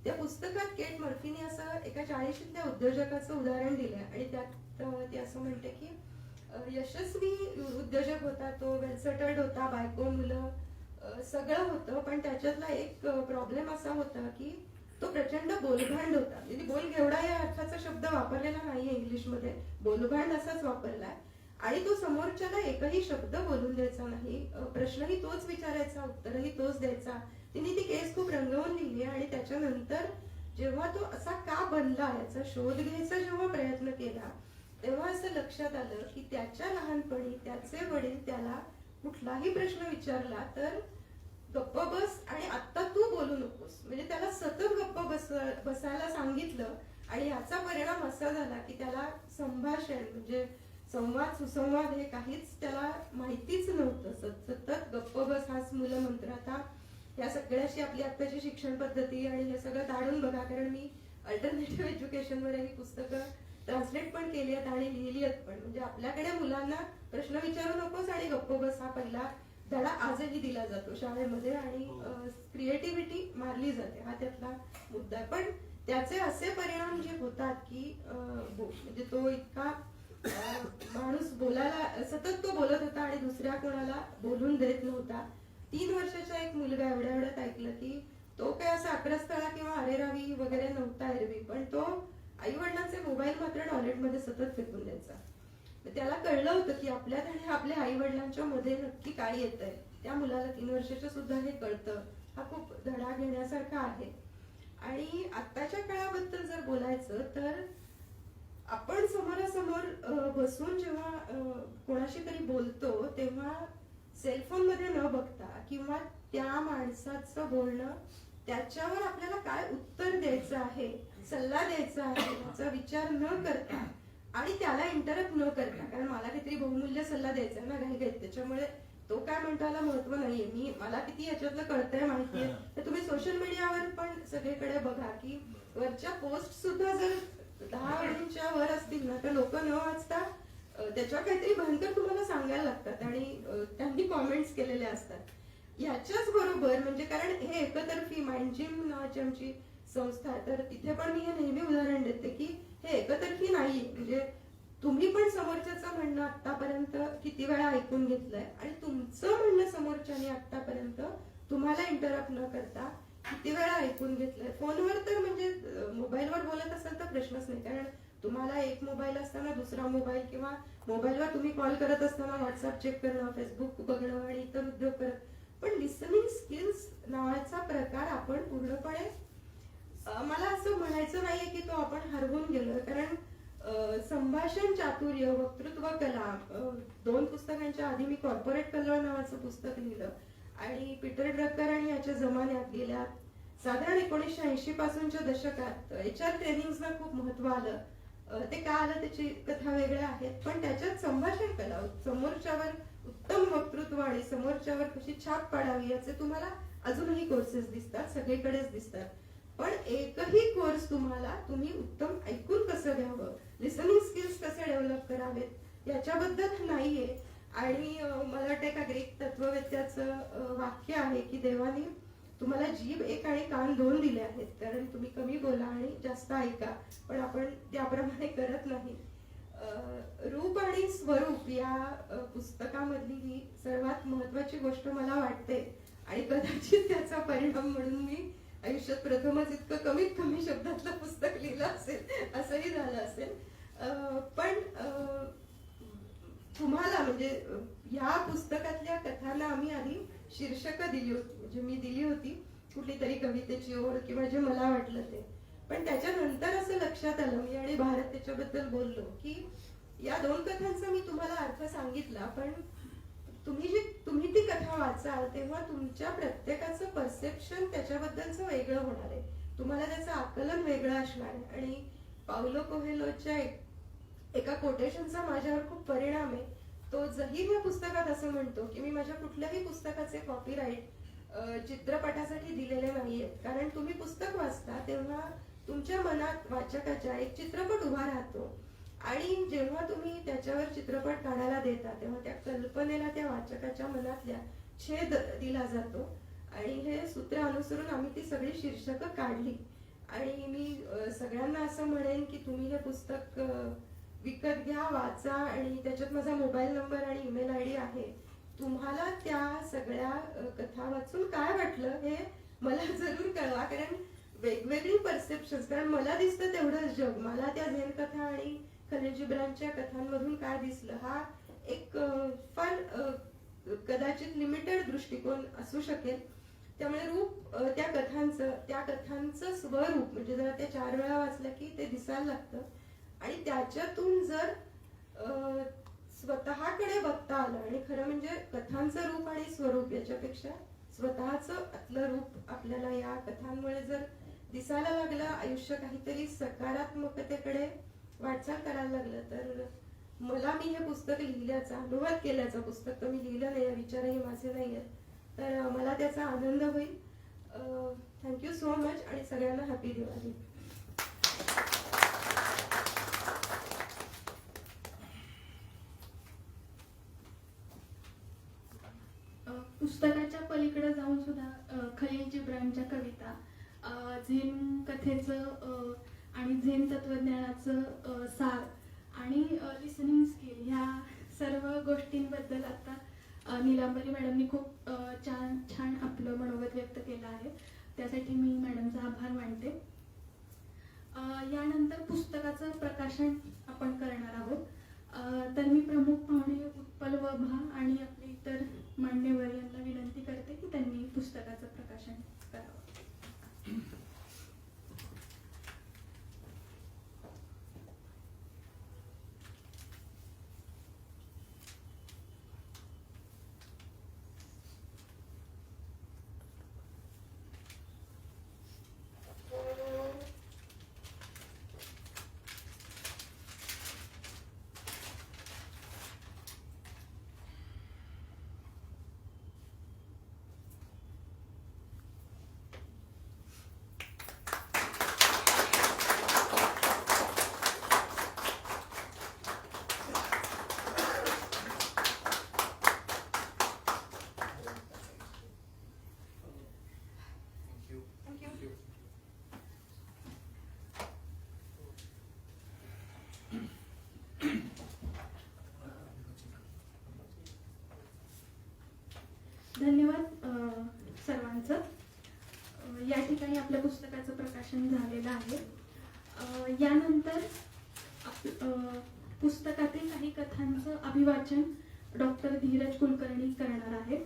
त्या पुस्तकात केट मर्फीने असं एका 40शीतल्या उद्योजकाचं उदाहरण दिलंय आणि त्यात ती असं म्हणते की यशस्वी उद्योजक होता तो वेल सेटल्ड होता बायको मुलं सगळं होतं पण त्याच्यातला एक प्रॉब्लेम असा होता की तो प्रचंड बोलभांड होता. म्हणजे बोलघेवडा या अर्थाचा शब्द वापरलेला नाहीये इंग्लिशमध्ये बोलभांड असाच वापरलाय. आणि तो समोरच्याला एकही शब्द बोलून द्यायचा नाही. प्रश्नही तोच विचारायचा उत्तरही तोच द्यायचा. तिने ती केस खूप रंगवून लिहिली आणि त्याच्यानंतर जेव्हा तो असा का बनला याचा शोध घ्यायचा जेव्हा प्रयत्न केला तेव्हा असं लक्षात आलं की त्याच्या लहानपणी त्याचे वडील त्याला कुठलाही प्रश्न विचारला तर गप्प बस आणि आता तू बोलू नकोस म्हणजे त्याला सतत गप्प बसायला सांगितलं. आणि याचा परिणाम असा झाला की त्याला संभाषण म्हणजे संवाद सुसंवाद हे काहीच त्याला माहितीच नव्हतं. सतत गप्प बस हाच मूल मंत्र. आता या सगळ्याशी आपली आत्ताची शिक्षण पद्धती आणि हे सगळं दाडून बघा कारण मी अल्टरनेटिव्ह एज्युकेशनवर ही पुस्तकं ट्रान्सलेट पण केली आहेत आणि लिहिली आहेत पण. म्हणजे आपल्याकडे मुलांना प्रश्न विचारू नकोस आणि गप्प बस हा पहिला धडा आजही दिला जातो शाळेमध्ये आणि क्रिएटिव्हिटी मारली जाते हा त्यातला मुद्दा. पण त्याचे असे परिणाम जे होतात की म्हणजे तो इतका माणूस बोलायला सतत तो बोलत होता आणि दुसऱ्या कोणाला बोलून देत नव्हता. 3 वर्षाचा एक मुलगा एवढ्यात ऐकलं की तो काय असा अक्रस्थळा किंवा अरेरावी वगैरे नव्हता एरवी पण तो आई वडिलांचे मोबाईल मात्र टॉयलेटमध्ये सतत फेकून द्यायचा. त्याला कळलं होतं की आपल्यात आणि आपल्या आई वडिलांच्या मध्ये नक्की काय येतंय. त्या मुलाला 3 वर्षाच्या सुद्धा हे कळतं. हा खूप धडा घेण्यासारखा आहे. आणि आत्ताच्या काळाबद्दल जर बोलायचं तर आपण समोरासमोर बसून जेव्हा कोणाशी तरी बोलतो तेव्हा सेलफोन मध्ये न बघता किंवा त्या माणसाचं बोलणं त्याच्यावर आपल्याला काय उत्तर द्यायचं आहे, सल्ला द्यायचा आहे याचा विचार न करता आणि त्याला इंटरप्ट न करता, कारण मला काहीतरी बहुमूल्य सल्ला द्यायचा आहे ना घाईघाईत, त्याच्यामुळे तो काय म्हणतो याला महत्व नाहीये. मला किती याच्यातलं कळतंय माहितीये, तर तुम्ही सोशल मीडियावर पण सगळीकडे बघा की वरच्या पोस्ट सुद्धा जर 10 ओळींच्या वर असतील ना तर लोक न वाचता त्याच्यावर काहीतरी भयंकर तुम्हाला सांगायला लागतात आणि त्यांनी कॉमेंट्स केलेले असतात. याच्याच बरोबर म्हणजे कारण हे एकतर्फी माइंडजिम नावाची आमची संस्था आहे, तर तिथे पण मी हे नेहमी उदाहरण देते की हे एकतर्फी नाहीये. म्हणजे तुम्ही पण समोरच्याचं म्हणणं आतापर्यंत किती वेळा ऐकून घेतलंय आणि तुमचं म्हणणं समोरच्याने आतापर्यंत तुम्हाला इंटरप्ट न करता किती वेळा ऐकून घेतलंय. फोनवर तर म्हणजे मोबाईलवर बोलत असाल तर प्रश्नच नाही, कारण तुम्हाला एक मोबाईल असताना दुसरा मोबाईल किंवा मोबाईलवर तुम्ही कॉल करत असताना व्हॉट्सअप चेक करणं, फेसबुक बघणं आणि इतर उद्योग करत, पण लिसनिंग स्किल्स नावाचा प्रकार आपण पूर्णपणे मला असं म्हणायचं नाहीये की तो आपण हरवून गेलोय, कारण संभाषण चातुर्य, वक्तृत्व कला, 2 पुस्तकांच्या आधी मी कॉर्पोरेट कला नावाचं पुस्तक लिहिलं आणि पीटर ड्रकर आणि याच्या जमान्यात गेल्या साधारण 1980 पासूनच्या दशकात HR ट्रेनिंग्सना खूप महत्व आलं. ते का आलं त्याची कथा वेगळ्या आहेत, पण त्याच्यात संभाषण कला, समोरच्यावर उत्तम वक्तृत्व आणि समोरच्यावर कशी छाप पाडावी याचे तुम्हाला अजूनही कोर्सेस दिसतात, सगळीकडेच दिसतात. पण एकही कोर्स तुम्ही उत्तम ऐकून कसं घ्यावं, लिसनिंग स्किल्स कसे डेव्हलप करावेत याच्याबद्दल नाहीये. आणि मला वाटतं एका ग्रीक तत्ववेत्याचं वाक्य आहे की देवाने तुम्हाला जीभ 1 आणि कान 2 दिले आहेत, कारण तुम्ही कमी बोला आणि जास्त ऐका, पण आपण त्याप्रमाणे करत नाही. रूप आणि स्वरूप या पुस्तकामधली ही सर्वात महत्वाची गोष्ट मला वाटते आणि कदाचित त्याचा परिणाम म्हणून मी आयुष्यात प्रथमच इतकं कमीत कमी शब्दातलं पुस्तक लिहिलं असेल, असंही झालं असेल. पण तुम्हाला म्हणजे ह्या पुस्तकातल्या कथांना आम्ही आधी शीर्षक दिली होती, म्हणजे मी दिली होती कुठली तरी कवितेची ओळ किंवा जे मला वाटलं ते, पण त्याच्यानंतर असं लक्षात आलं, मी आणि भारत त्याच्याबद्दल बोललो की या 2 कथांचा मी तुम्हाला अर्थ सांगितला, पण तुम्ही ती कथा वाचाल तेव्हा तुमच्या प्रत्येकाचं परसेप्शन त्याच्याबद्दलचं वेगळं होणार आहे, तुम्हाला त्याचं आकलन वेगळं असणार आहे. आणि पाउलो कोएल्होच्या एका कोटेशनचा माझ्यावर खूप परिणाम आहे. तो जहीर या पुस्तकात असं म्हणतो की मी माझ्या कुठल्याही पुस्तकाचे कॉपीराईट चित्रपटासाठी दिलेले नाहीये, कारण तुम्ही पुस्तक वाचता तेव्हा तुमच्या मनात वाचकाच्या एक चित्रपट उभा राहतो आणि जेव्हा तुम्ही त्याच्यावर चित्रपट काढायला देता तेव्हा त्या कल्पनेला त्या वाचकाच्या मनातल्या छेद दिला जातो. आणि हे सूत्र अनुसरून आम्ही ती सगळी शीर्षकं काढली आणि मी सगळ्यांना असं म्हणेन की तुम्ही हे पुस्तक विकत घ्या, वाचा आणि त्याच्यात माझा मोबाईल नंबर आणि ईमेल आयडी आहे. तुम्हाला त्या सगळ्या कथा वाचून काय वाटलं हे मला जरूर कळवा, कारण वेगवेगळी परसेप्शन, कारण मला दिसतं तेवढंच जग, मला त्या झेन कथा आणि खलील जिब्रानच्या कथांमधून काय दिसलं हा एक फार कदाचित लिमिटेड दृष्टिकोन असू शकेल. त्यामुळे रूप त्या कथांचं स्वरूप म्हणजे जरा ते 4 वेळा वाचलं की ते दिसायला लागतं आणि त्याच्यातून जर स्वतःकडे बघता आलं आणि खरं म्हणजे कथांचं रूप आणि स्वरूप याच्यापेक्षा स्वतःचं आतलं रूप आपल्याला या कथांमुळे जर दिसायला लागलं, आयुष्य काहीतरी सकारात्मकतेकडे वाटचाल करायला लागलं, तर मला मी हे पुस्तक लिहिल्याचा, अनुवाद केल्याचं पुस्तक तर मी लिहिलं नाही, विचारही माझे नाही आहेत, तर मला त्याचा आनंद होईल. थँक्यू सो मच आणि सगळ्यांना हॅपी दिवाळी. पुस्तकाच्या पलीकडे जाऊन सुद्धा खलील जिब्रानच्या कविता, झेन कथेचं आणि झेन तत्वज्ञानाचं सार आणि लिसनिंग स्किल ह्या सर्व गोष्टींबद्दल आता नीलांबरी मॅडमनी खूप छान आपलं मनोगत व्यक्त केलं आहे, त्यासाठी मी मॅडमचा आभार मानते. यानंतर पुस्तकाचं प्रकाशन आपण करणार आहोत, तर मी प्रमुख पाहुणे उत्पल वभा आणि आपले इतर मान्यवर यांना विनंती करते की त्यांनी पुस्तकाचं प्रकाशन करावं. धन्यवाद सर्वांचं. या ठिकाणी आपल्या पुस्तकाचं प्रकाशन झालेलं आहे. यानंतर पुस्तकातील काही कथांचं अभिवाचन डॉक्टर धीरज कुलकर्णी करणार आहेत.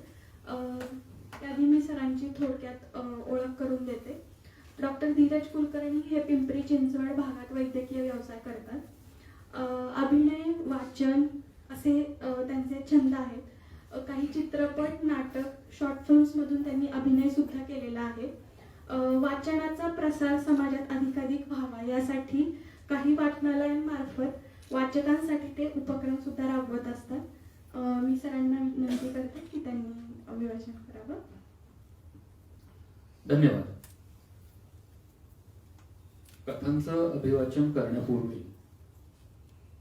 त्याआधी मी सरांची थोडक्यात ओळख करून देते. डॉक्टर धीरज कुलकर्णी हे पिंपरी चिंचवड भागात वैद्यकीय व्यवसाय करतात. अभिनय, वाचन असे त्यांचे छंद आहेत. काही चित्रपट, नाटक, शॉर्ट फिल्म्समधून त्यांनी अभिनय सुद्धा केलेला आहे. वाचनाचा प्रसार समाजात अधिकाधिक व्हावा यासाठी काही वाचनालयांमार्फत वाचकांसाठी ते उपक्रम सुद्धा राबवत असतात. मी सरांना विनंती करते की त्यांनी अभिवाचन करावं. धन्यवाद. कथांचं अभिवाचन करण्यापूर्वी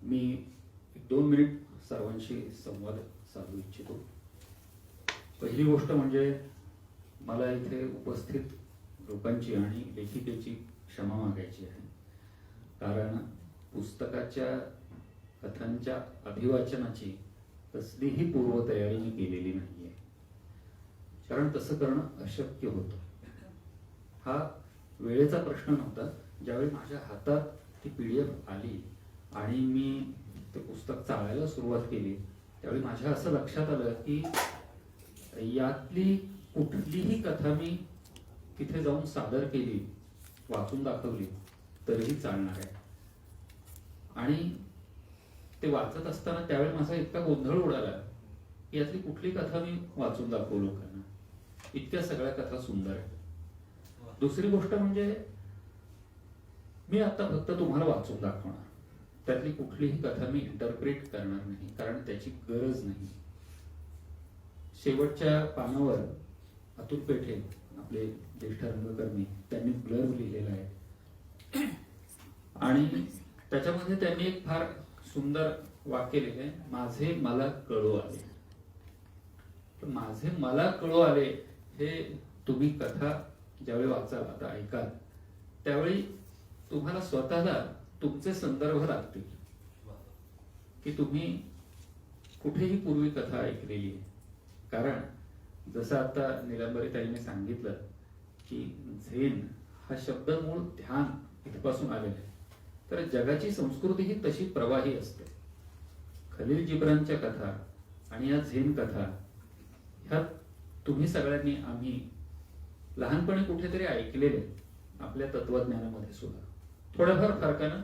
मी 2 मिनिट सर्वांशी संवाद साधू इच्छितो. पहिली गोष्ट म्हणजे मला इथे उपस्थित लोकांची आणि लेखिकेची क्षमा मागायची आहे, कारण पुस्तकाच्या कथांच्या अभिवाचनाची कसलीही पूर्वतयारी मी केलेली नाहीये, कारण तसं करणं अशक्य होतं. हा वेळेचा प्रश्न नव्हता. ज्यावेळी माझ्या हातात ती PDF आली आणि मी ते पुस्तक चाळायला सुरुवात केली, त्यावेळी माझ्या असं लक्षात आलं की यातली कुठलीही कथा मी तिथे जाऊन सादर केली, वाचून दाखवली तरीही चालणार आहे. आणि ते वाचत असताना त्यावेळी माझा इतका गोंधळ उडाला की यातली कुठली कथा मी वाचून दाखवू लोकांना. इतक्या सगळ्या कथा सुंदर आहेत. दुसरी गोष्ट म्हणजे मी आता फक्त तुम्हाला वाचून दाखवणार, त्यातली कुठलीही कथा मी इंटरप्रेट करणार नाही, कारण त्याची गरज नाही. शेवटच्या पानावर अतुल पेठे आपले ज्येष्ठ रंगकर्मी त्यांनी ब्लर्ब लिहिलेला आहे आणि त्याच्यामध्ये त्यांनी एक फार सुंदर वाक्य लिहिले, माझे मला कळू आले. माझे मला कळू आले हे तुम्ही कथा ज्यावेळी वाचाल, आता ऐकाल, त्यावेळी तुम्हाला स्वतःला तुमचे संदर्भ लागतील की तुम्ही कुठेही पूर्वी कथा ऐकलेली आहे. कारण जसं आता निलंबरी ताईने सांगितलं की झेन हा शब्द मूळ ध्यान इथपासून आलेला आहे, तर जगाची संस्कृती ही तशी प्रवाही असते. खलील जिब्रानच्या कथा आणि या झेन कथा ह्या तुम्ही सगळ्यांनी, आम्ही लहानपणी कुठेतरी ऐकलेले, आपल्या तत्वज्ञानामध्ये सुद्धा थोड्याफार फरकानं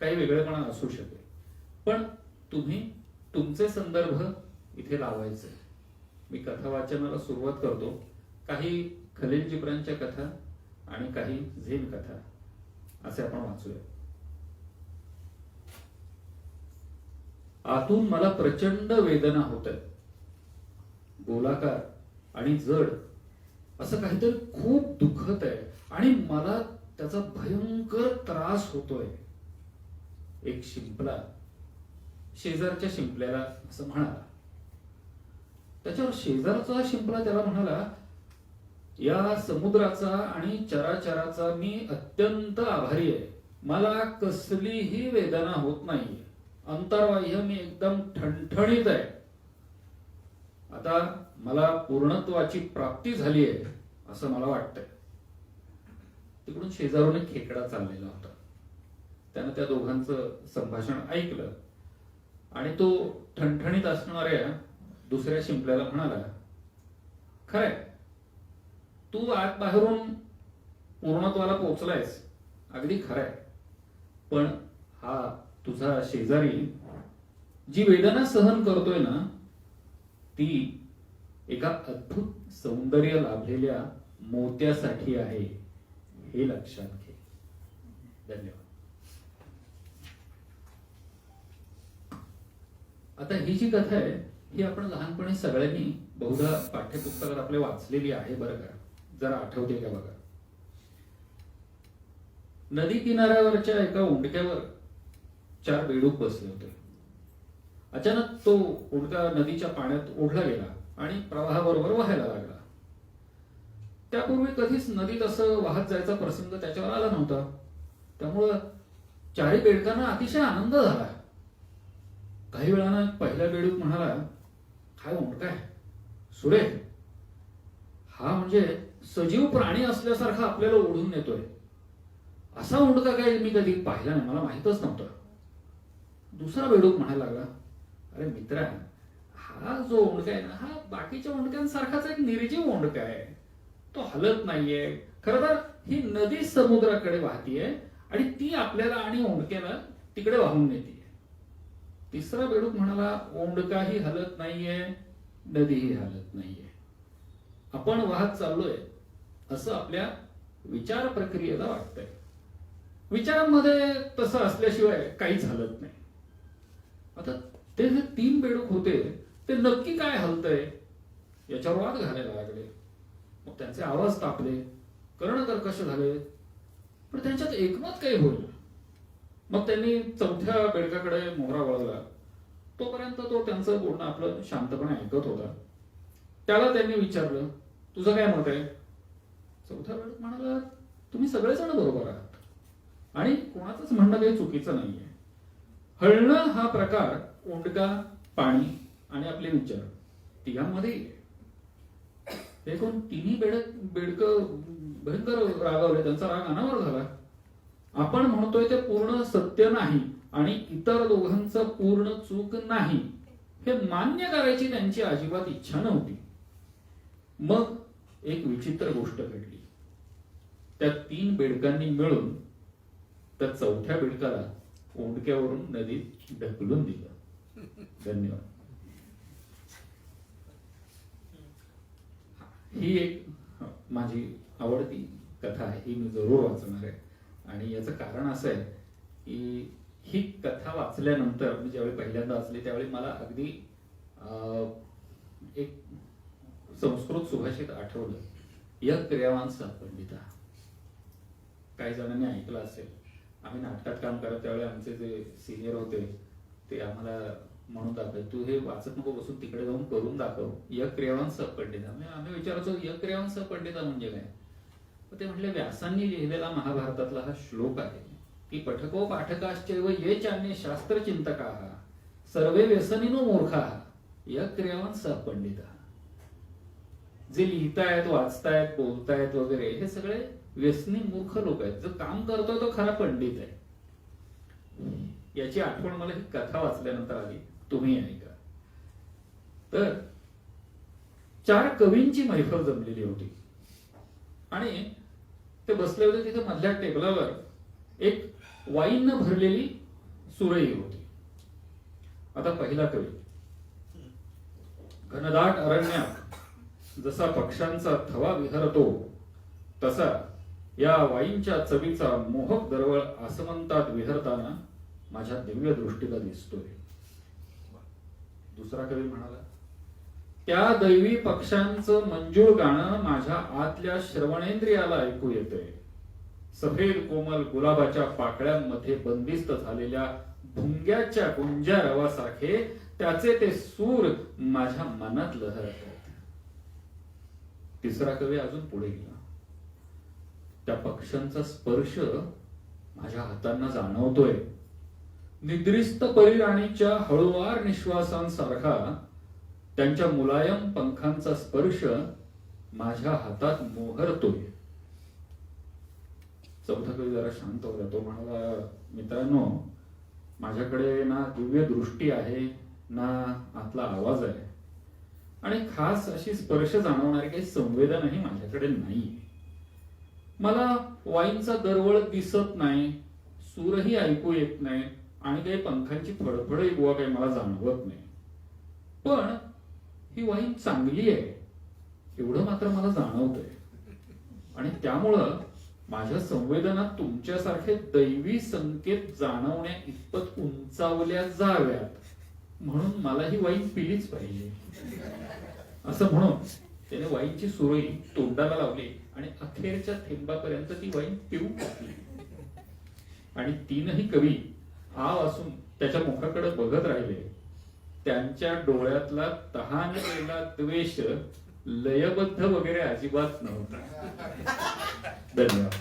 काही वेगळेपणा असू शकेल, पण तुम्ही तुमचे संदर्भ इथे लावायचे. मी कथा वाचनाला सुरुवात करतो. काही खलील जिब्रानच्या कथा आणि काही झेन कथा असे आपण वाचूया. आतून मला प्रचंड वेदना होत आहेत. गोलाकार आणि जड असं काहीतरी खूप दुखत आहे आणि मला त्याचा भयंकर त्रास होतोय. एक शिंपला शेजारच्या शिंपल्याला असं म्हणाला. त्याच्यावर शेजारचा शिंपला त्याला म्हणाला, या समुद्राचा आणि चराचराचा मी अत्यंत आभारी आहे. मला कसलीही वेदना होत नाही. अंतर्बाह्य मी एकदम ठणठणीत आहे. आता मला पूर्णत्वाची प्राप्ती झाली आहे असं मला वाटतंय. तिकडून शेजारून एक खेकडा चाललेला होता. त्यानं त्या दोघांचं संभाषण ऐकलं आणि तो ठणठणीत असणाऱ्या दुसऱ्या शिंपल्याला म्हणाला, खरंय, तू आत बाहेरून पूर्णत्वाला पोहोचलायस, अगदी खरंय, पण हा तुझा शेजारी जी वेदना सहन करतोय ना, ती एका अद्भुत सौंदर्य लाभलेल्या मोत्यासाठी आहे, हे लक्षात घे. धन्यवाद. आता ही जी कथा आहे ही आपण लहानपणी सगळ्यांनी बहुधा पाठ्यपुस्तकात आपल्या वाचलेली आहे. बरं का, जरा आठवते का बघा. नदी किनाऱ्यावरच्या एका उंडक्यावर 4 बेडूक बसले होते. अचानक तो उंडका नदीच्या पाण्यात ओढला गेला आणि प्रवाहाबरोबर वाहायला लागला. त्यापूर्वी कधीच नदीत असं वाहत जायचा प्रसंग त्याच्यावर आला नव्हता. त्यामुळं 4 बेडकांना अतिशय आनंद झाला. काही वेळानं पहिला बेडूक म्हणाला, काय उंडका आहे, सुरेख, हा म्हणजे सजीव प्राणी असल्यासारखा आपल्याला ओढून नेतोय. असा उंडका काय मी कधी पाहिला नाही, मला माहितच नव्हतं. दुसरा बेडूक म्हणायला लागला, अरे मित्रा, हा जो उंडका आहे ना, हा बाकीच्या उंडक्यांसारखाच एक निर्जीव उंडका आहे. तो हलत नाहीये. खरं तर ही नदी समुद्राकडे वाहतीये आणि ती आपल्याला आणि उंडक्याला तिकडे वाहून नेतीये. तिसरा बेडूक म्हणाला, उंडकाही हलत नाहीये, नदीही हलत नाहीये. आपण वाहत चाललोय असं आपल्या विचार प्रक्रियेला वाटतंय. विचारांमध्ये तसं असल्याशिवाय काहीच हलत नाही. आता ते जे 3 बेडूक होते ते नक्की काय हलतंय याच्यावर वाद घालायला लागले. मग त्यांचे आवाज तापले, कर्णकर्कश झाले, पण त्यांच्यात एकमत काही होईल. मग त्यांनी चौथ्या बेडकाकडे मोहरा वळवला. तोपर्यंत तो त्यांचं बोलणं आपलं शांतपणे ऐकत होता. त्याला त्यांनी विचारलं, तुझं काय मत आहे? चौथा बेडूक म्हणाला, तुम्ही सगळेजण बरोबर आहात आणि कोणाचंच म्हणणं काही चुकीचं नाहीये. हलणं हा प्रकार उंडका, पाणी आणि आपले विचार तिघांमध्ये हे कोण तिन्ही बेडक भयंकर रागावले. त्यांचा राग अनावर झाला. आपण म्हणतोय ते पूर्ण सत्य नाही आणि इतर दोघांचं पूर्ण चूक नाही हे मान्य करायची त्यांची अजिबात इच्छा नव्हती. मग एक विचित्र गोष्ट घडली. त्या 3 बेडकांनी मिळून त्या चौथ्या बेडकाला उंडक्यावरून नदीत ढकलून दिलं. धन्यवाद. ही एक माझी आवडती कथा आहे. ही मी जरूर वाचणार आहे. आणि याचं कारण असं आहे की ही कथा वाचल्यानंतर मी ज्यावेळी पहिल्यांदा वाचली त्यावेळी मला अगदी एक संस्कृत सुभाषित आठवलं, यः क्रियावान सः पंडिता. काही जणांनी ऐकलं असेल. आम्ही नाटकात काम करत त्यावेळी आमचे जे सिनियर होते ते आम्हाला म्हणून दाखवायचे, तू हे वाचत नको बसून तिकडे जाऊन करून दाखव, यः क्रियावान सः पंडिता. आम्ही विचारायचो यः क्रियावान सः पंडिता म्हणजे काय? ते म्हटले, व्यासांनी लिहिलेला महाभारतातला हा श्लोक आहे की पठको पाठकाश्चैव ये चान्ये शास्त्रचिंतकाः सर्वे व्यसनिनो मूर्खाः यः क्रियावान सः पंडिता. जे लिहितायत, वाचतायत, बोलतायत वगैरे हे सगळे व्यसनी मूर्ख लोक आहेत. जो काम करतोय तो खरा पंडित आहे. याची आठवण मला ही कथा वाचल्यानंतर आली. तुम्ही ऐका. तर 4 कवींची मैफल जमलेली होती आणि ते बसले होते. तिथे मधल्या टेबलावर एक वाईन भरलेली सुरई होती. आता पहिला कवी, घनदाट अरण्यात जसा पक्ष्यांचा थवा विहरतो तसा या वाईनच्या चवीचा मोहक दरवळ आसमंतात विहरताना माझ्या दिव्य दृष्टीला दिसतोय. दुसरा कवी म्हणाला, त्या दैवी पक्ष्यांचं मंजूळ गाणं माझ्या आतल्या श्रवणेंद्रियाला ऐकू येतंय. सफेद कोमल गुलाबाच्या पाकळ्यांमध्ये बंदिस्त झालेल्या भुंग्याच्या गुंजारवासारखे त्याचे ते सूर माझ्या मनात लहरतात. तिसरा कवी अजून पुढे गेला, त्या पक्ष्यांचा स्पर्श माझ्या हातांना जाणवतोय. निद्रिस्त परिराणीच्या हळुवार निश्वासांसारखा त्यांच्या मुलायम पंखांचा स्पर्श माझ्या हातात मोहरतोय. चौथा कवी जरा शांत होता. तो म्हणाला, मित्रांनो, माझ्याकडे ना दिव्य दृष्टी आहे ना आतला आवाज आहे आणि खास अशी स्पर्श जाणवणारी काही संवेदनाही माझ्याकडे नाही. मला वाईनचा दरवळ दिसत नाही, सूरही ऐकू येत नाही आणि काही पंखांची फडफडही बुवा काही मला जाणवत नाही. पण ही वाईन चांगली आहे एवढं मात्र मला जाणवतंय आणि त्यामुळं माझ्या संवेदना तुमच्यासारखे दैवी संकेत जाणवण्या इतपत उंचावल्या जाव्यात म्हणून मला ही वाईन पिलीच पाहिजे. असं म्हणून त्याने वाईनची सुरई तोंडाला लावली आणि अखेरच्या थेंबापर्यंत ती वाईन पिऊ टाकली. आणि 3ही कवी आव असून त्याच्या मुखाकडे बघत राहिले. त्यांच्या डोळ्यातला तहानलेला द्वेष लयबद्ध वगैरे अजिबात नव्हता. धन्यवाद.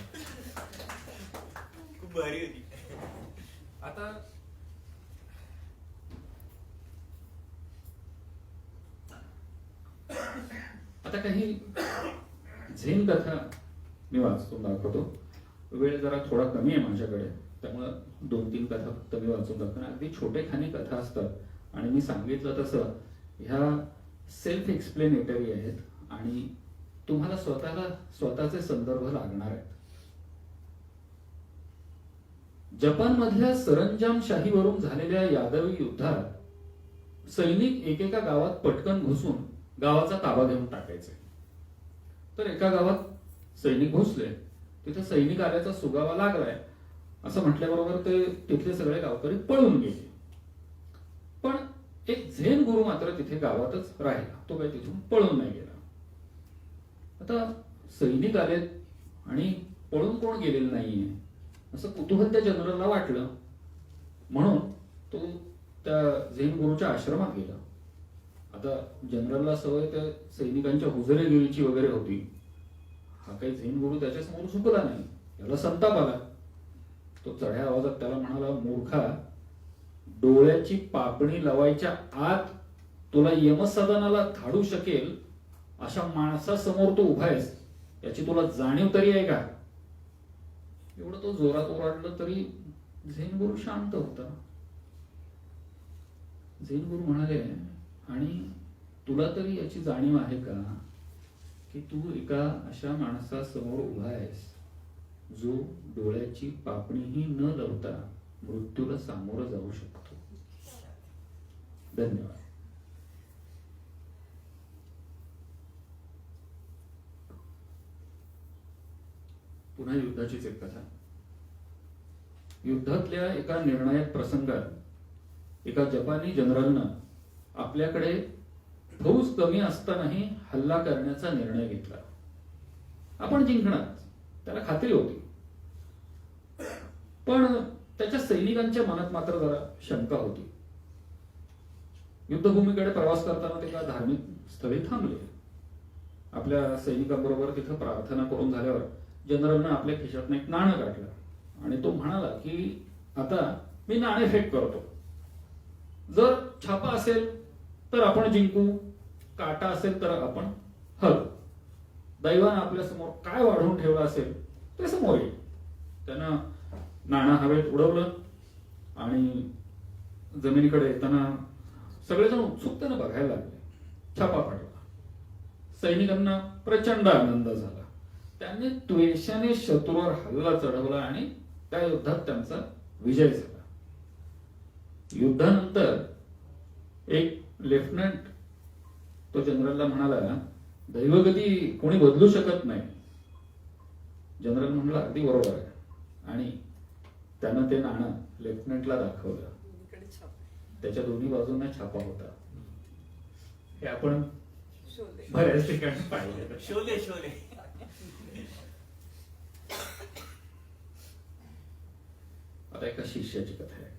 खूप भारी होती. आता काही झेन कथा मी वाचून दाखवतो. वेळ जरा थोडा कमी आहे माझ्याकडे, त्यामुळे 2-3 कथा फक्त मी वाचून दाखवतो. अगदी छोटेखानी कथा असतात आणि मी सांगितलं तसं ह्या सेल्फ एक्सप्लेनेटरी आहेत आणि तुम्हाला स्वतःचे संदर्भ लागणार आहेत. जपानमधल्या सरंजामशाहीवरून झालेल्या यादवी युद्धात सैनिक एकेका गावात पटकन घुसून गावाचा ताबा घेऊन टाकायचे. तर एका गावात सैनिक घुसले, तिथे सैनिक आल्याचा सुगावा लागलाय असं म्हटल्याबरोबर ते तिथले सगळे गावकरी पळून गेले. पण एक झेन गुरु मात्र तिथे गावातच राहिला, तो काही तिथून पळून नाही गेला. आता सैनिक आलेत आणि पळून कोण गेलेलं नाहीये असं कुतूहल त्या जनरलला वाटलं, म्हणून तो त्या झेन गुरुच्या आश्रमात गेला. आता जनरलला सवय त्या सैनिकांच्या हुजरेगिरीची वगैरे होती. हा काही झेन गुरु त्याच्यासमोर झुकला नाही, याला संताप आला. तो चढ्या आवाजात त्याला म्हणाला, मूर्खा, डोळ्याची पापणी लावायच्या आत तुला यमसदनाला धाडू शकेल अशा माणसासमोर तू उभा आहेस, याची तुला जाणीव तरी आहे का? एवढं तो जोरात ओरडलं तरी झेन गुरु शांत होता. झेन गुरु म्हणाले, आणि तुला तरी याची जाणीव आहे का की तू एका अशा माणसासमोर उभा आहेस जो डोळ्याची पापणीही न लावता मृत्यूला सामोरं जाऊ शकतो. धन्यवाद. पुन्हा युद्धाचीच एक कथा. युद्धातल्या एका निर्णायक प्रसंगात एका जपानी जनरलनं आपल्याकडे फौज कमी असतानाही हल्ला करण्याचा निर्णय घेतला. आपण जिंकणार, त्याला खात्री होती. पण त्याच्या सैनिकांच्या मनात मात्र जरा शंका होती. युद्धभूमीकडे प्रवास करताना ते एका धार्मिक स्थळी थांबले. आपल्या सैनिकांबरोबर तिथं प्रार्थना करून झाल्यावर जनरलनं आपल्या खिशातनं एक नाणं काढलं आणि तो म्हणाला की आता मी नाणेफेक करतो. जर छापा असेल तर आपण जिंकू, काटा असेल तर आपण हरु. दैवानं आपल्या समोर काय वाढवून ठेवलं असेल ते समोर येईल. त्यानं नाणं हवेत उडवलं आणि जमिनीकडे येताना सगळेजण उत्सुकतेनं बघायला लागले. छापा पडला. सैनिकांना प्रचंड आनंद झाला. त्यांनी त्वेषाने शत्रूवर हल्ला चढवला आणि त्या युद्धात त्यांचा विजय झाला. युद्धानंतर एक लेफ्टनंट तो जनरलला म्हणाला, दैवगती कोणी बदलू शकत नाही. जनरल म्हणला, अगदी बरोबर आहे. आणि त्यानं ते नाणं लेफ्टनंटला दाखवलं. त्याच्या दोन्ही बाजूंना छापा होता. हे आपण बऱ्याच ठिकाणी पाहिलं. शोले शोले. आता एका शिष्याची कथा आहे.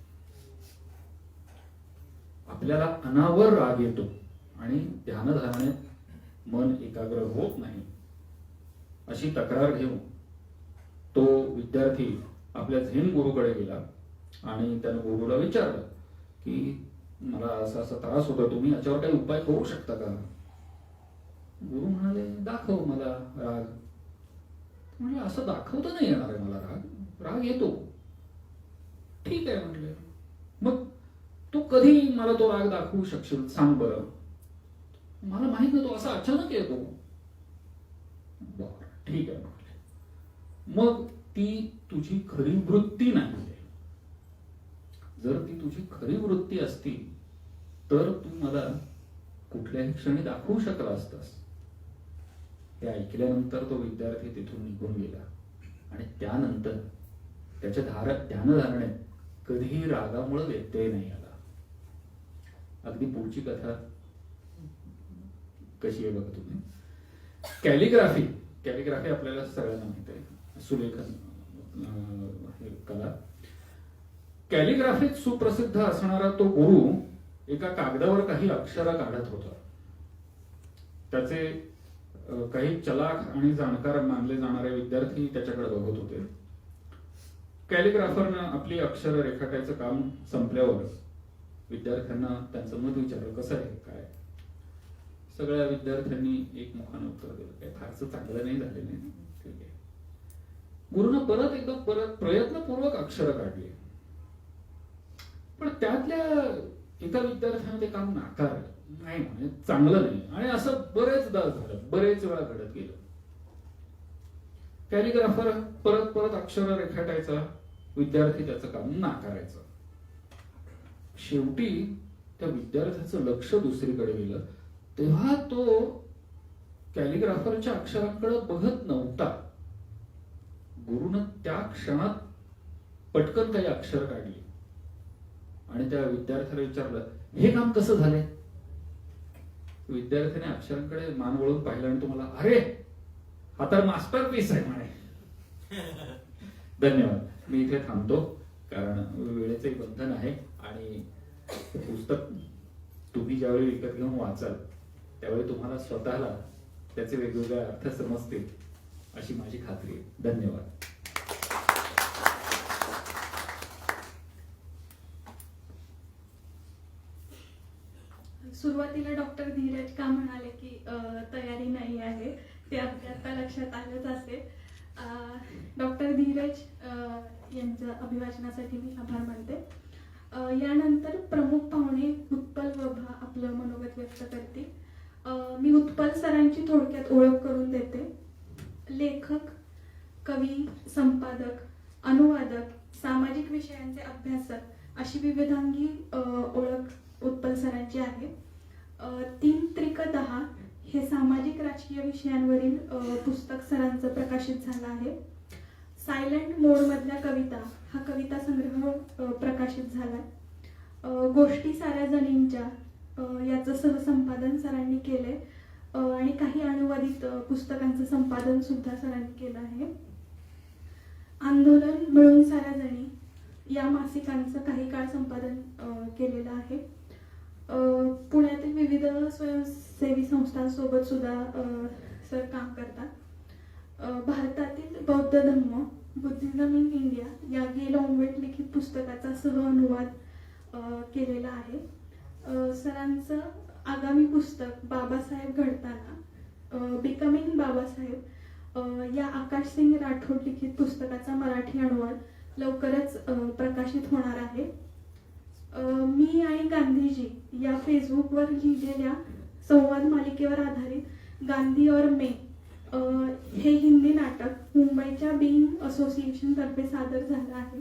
आपल्याला अनावर राग येतो आणि ध्यानधारणेत मन एकाग्र होत नाही अशी तक्रार घेऊन तो विद्यार्थी आपल्या झेन गुरुकडे गेला आणि त्यानं गुरुला विचारलं की मला असा असा त्रास होतो, तुम्ही याच्यावर काही उपाय करू शकता का? गुरु म्हणाले, दाखव मला राग. म्हणजे असं दाखवता नाही येणार आहे मला राग. राग येतो. ठीक आहे म्हटले, मग तू कधी मला तो राग दाखवू शकशील सांग बरं. मला माहित नाही, तो असा अचानक येतो. बरं ठीक आहे म्हटले, मग ती तुझी खरी वृत्ती नाही. जर ती तुझी खरी वृत्ती असती तर तू मला कुठल्याही क्षणी दाखवू शकला असतास. हे ऐकल्यानंतर तो विद्यार्थी तिथून निघून गेला आणि त्यानंतर त्याच्या ध्यानधारणेत कधीही रागामुळे व्यत्यय नाही आला. अगदी पुढची कथा कशी आहे बघा तुम्ही. कॅलिग्राफी आपल्याला सगळ्यांना माहित आहे, सुलेखन कला. कॅलिग्राफीत सुप्रसिद्ध असणारा तो गुरु एका कागदावर काही अक्षरं काढत होता. त्याचे काही चलाख आणि जाणकार मानले जाणारे विद्यार्थी त्याच्याकडे बघत होते. कॅलिग्राफरनं आपली अक्षरं रेखाटायचं काम संपल्यावर विद्यार्थ्यांना त्यांचं मत विचारलं, कसं आहे काय. सगळ्या विद्यार्थ्यांनी एकमुखानं उत्तर दिलं. काही फारसं चांगलं नाही झालेलं आहे. ठीक आहे. गुरुनं परत एकदा प्रयत्नपूर्वक अक्षरं काढली, पण त्यातल्या एका विद्यार्थ्यानं ते काम नाकारलं. नाही म्हणजे चांगलं नाही. आणि असं बरेचदा झालं, बरेच वेळा घडत गेलं. कॅलिग्राफर परत परत अक्षर रेखाटायचा, विद्यार्थी त्याचं काम नाकारायचा. शेवटी त्या विद्यार्थ्याचं लक्ष दुसरीकडे गेलं, तेव्हा तो कॅलिग्राफरच्या अक्षरांकडे बघत नव्हता. गुरुनं त्या क्षणात पटकन काही अक्षर काढली आणि त्या विद्यार्थ्याला विचारलं, हे काम कसं झालंय? विद्यार्थ्याने अक्षरांकडे मान वळून पाहिलं आणि तुम्हाला, अरे हा तर मास्टरपीस आहे म्हणे. धन्यवाद. मी इथे थांबतो, कारण वेळेचे बंधन आहे आणि पुस्तक तुम्ही ज्यावेळी विकत घेऊन वाचाल त्यावेळी तुम्हाला स्वतःला त्याचे वेगवेगळे अर्थ समजतील अशी माझी खात्री आहे. धन्यवाद. सुरुवातीला डॉक्टर धीरज का म्हणाले की तयारी नाही आहे, ते आपल्या आता लक्षात आलंच असेल. डॉक्टर धीरज यांचं अभिवाचनासाठी मी आभार मानते. यानंतर प्रमुख पाहुणे उत्पल वभा आपलं मनोगत व्यक्त करतील. मी उत्पल सरांची थोडक्यात ओळख करून देते. लेखक, कवी, संपादक, अनुवादक, सामाजिक विषयांचे अभ्यासक अशी विविधांगी ओळख उत्पल सरांची आहे. 3-10 हे सामाजिक राजकीय विषयांवरील पुस्तक सरांचं प्रकाशित झालं आहे. सायलेंट मोड मधल्या कविता हा कविता संग्रह प्रकाशित झालाय. गोष्टी साऱ्या जणींच्या याचं सहसंपादन सरांनी केलंय आणि काही अनुवादित पुस्तकांचं संपादन सुद्धा सरांनी केलं आहे. आंदोलन, मिळून साऱ्या जणी या मासिकांचं काही काळ संपादन केलेलं आहे. पुण्यातील विविध स्वयंसेवी संस्थांसोबत सुद्धा सर काम करतात. भारतातील बौद्ध धम्म, बुद्धिझम इन इंडिया या गे लॉन्गवेट लिखित पुस्तकाचा सहअनुवाद केलेला आहे. सरांचं आगामी पुस्तक बाबासाहेब घडताना, बिकमिंग बाबासाहेब या आकाश सिंग राठोड लिखित पुस्तकाचा मराठी अनुवाद लवकरच प्रकाशित होणार आहे. मी आणि गांधीजी या फेसबुकवर लिहिलेल्या संवाद मालिकेवर आधारित गांधी और मैं हे हिंदी नाटक मुंबईच्या बीइंग असोसिएशन तर्फे सादर झालं आहे.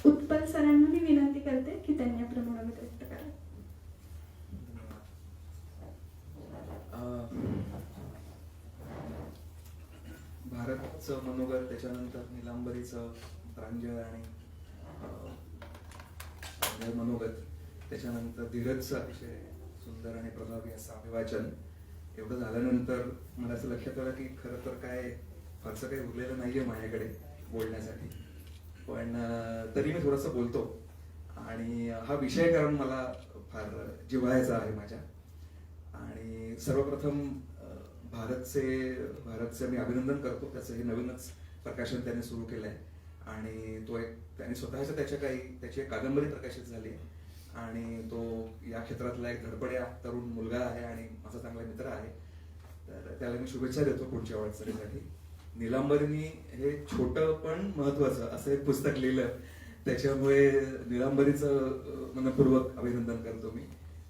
उत्पल सरांना मी विनंती करते की त्यांनी आपलं मनोगत व्यक्त करावं. भारतचं मनोगत, त्याच्यानंतर निलांबरीचं प्रांजळ आणि मनोगत, त्याच्यानंतर धीरजचं अतिशय सुंदर आणि प्रभावी असं अभिवाचन, एवढं झाल्यानंतर मला असं लक्षात आलं की खरं तर काय फारसं काही उरलेलं नाहीये माझ्याकडे बोलण्यासाठी, पण तरी मी थोडंसं बोलतो. आणि हा विषय कारण मला फार जिव्हाळ्याचा आहे माझ्या. आणि सर्वप्रथम भारतचे मी अभिनंदन करतो. त्याचं हे नवीनच प्रकाशन त्याने सुरू केलंय आणि तो एक त्याने स्वतःच्या त्याची एक कादंबरी प्रकाशित झाली आणि तो या क्षेत्रातला एक धडपड्या तरुण मुलगा आहे आणि माझा चांगला मित्र आहे. तर त्याला मी शुभेच्छा देतो पुढच्या वाटचालीसाठी. निलांबरीनी हे छोटं पण महत्वाचं असं एक पुस्तक लिहिलं, त्याच्यामुळे निलांबरीचं मनपूर्वक अभिनंदन करतो मी.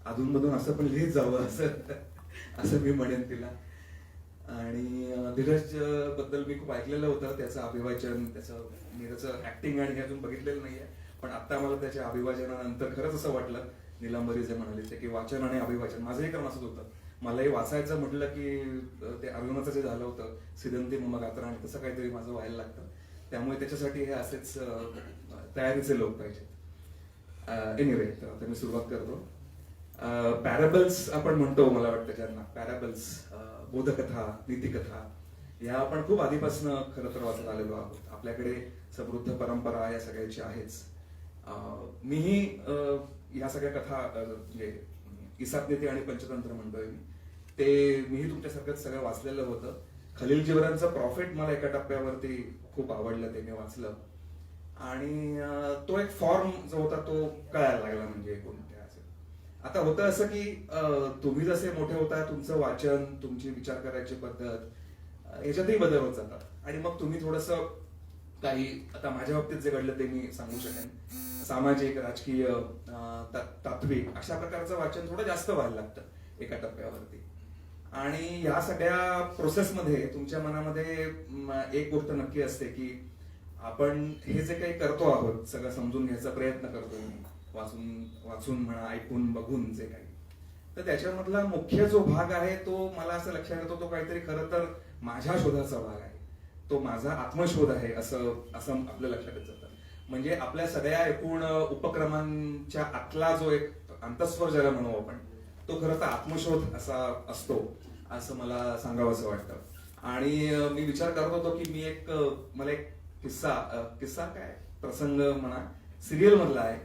अधूनमधून असं पण लिहित जावं असं मी म्हणेन तिला. आणि धीरज बद्दल मी खूप ऐकलेलं होतं, त्याचं अभिवाचन, त्याचं ऍक्टिंग आणि हे अजून बघितलेलं नाहीये, पण आता मला त्याच्या अभिवाचनानंतर खरंच असं वाटलं, निलांबरी जे म्हणाले ते की वाचन आणि अभिवाचन माझंही क्रम असंच होतं. मलाही वाचायचं म्हटलं की ते अर्जुनाचं जे झालं होतं सिदंती मम गात्रा आणि तसं काहीतरी माझं व्हायला लागतं, त्यामुळे त्याच्यासाठी हे असेच तयारीचे लोक पाहिजेत. एनिवे, तर मी सुरुवात करतो. पॅराबल्स आपण म्हणतो, मला वाटतं ज्यांना पॅराबल्स, बोधकथा, नीतिकथा या आपण खूप आधीपासून खरं तर वाचत आलेलो आहोत. आपल्याकडे समृद्ध परंपरा या सगळ्याची आहेच. मीही या सगळ्या कथा म्हणजे इसापनीती आणि पंचतंत्र म्हणतोय मीही तुमच्यासारखंच सगळं वाचलेलं होतं. खलील जिब्रानचं प्रॉफिट मला एका टप्प्यावरती खूप आवडलं, ते मी वाचलं आणि तो एक फॉर्म जो होता तो कळायला लागला, म्हणजे कोणत्या असेल. आता होतं असं की तुम्ही जसे मोठे होता तुमचं वाचन, तुमची विचार करायची पद्धत याच्यातही बदल होत जातात आणि मग तुम्ही थोडस काही, आता माझ्या बाबतीत जे घडलं ते मी सांगू शकेन, सामाजिक, राजकीय, तात्विक अशा प्रकारचं वाचन थोडं जास्त व्हायला लागतं एका टप्प्यावरती. आणि या सगळ्या प्रोसेसमध्ये तुमच्या मनामध्ये एक गोष्ट नक्की असते की आपण हे जे काही करतो आहोत सगळं समजून घ्यायचा प्रयत्न करतोय मी, वाचून म्हणा, ऐकून, बघून जे काही, तर त्याच्यामधला मुख्य जो भाग आहे तो मला असं लक्षात येतो तो काहीतरी खरं तर माझ्या शोधाचा भाग आहे, तो माझा आत्मशोध आहे असं आपल्या लक्षात येत जातं. म्हणजे आपल्या सगळ्या एकूण उपक्रमांच्या आतला जो एक अंतस्वर ज्याला म्हणू आपण, तो खरं तर आत्मशोध असा असतो असं मला सांगावंसं वाटतं. आणि मी विचार करत होतो की मला एक किस्सा काय प्रसंग म्हणा सिरियल मधला आहे,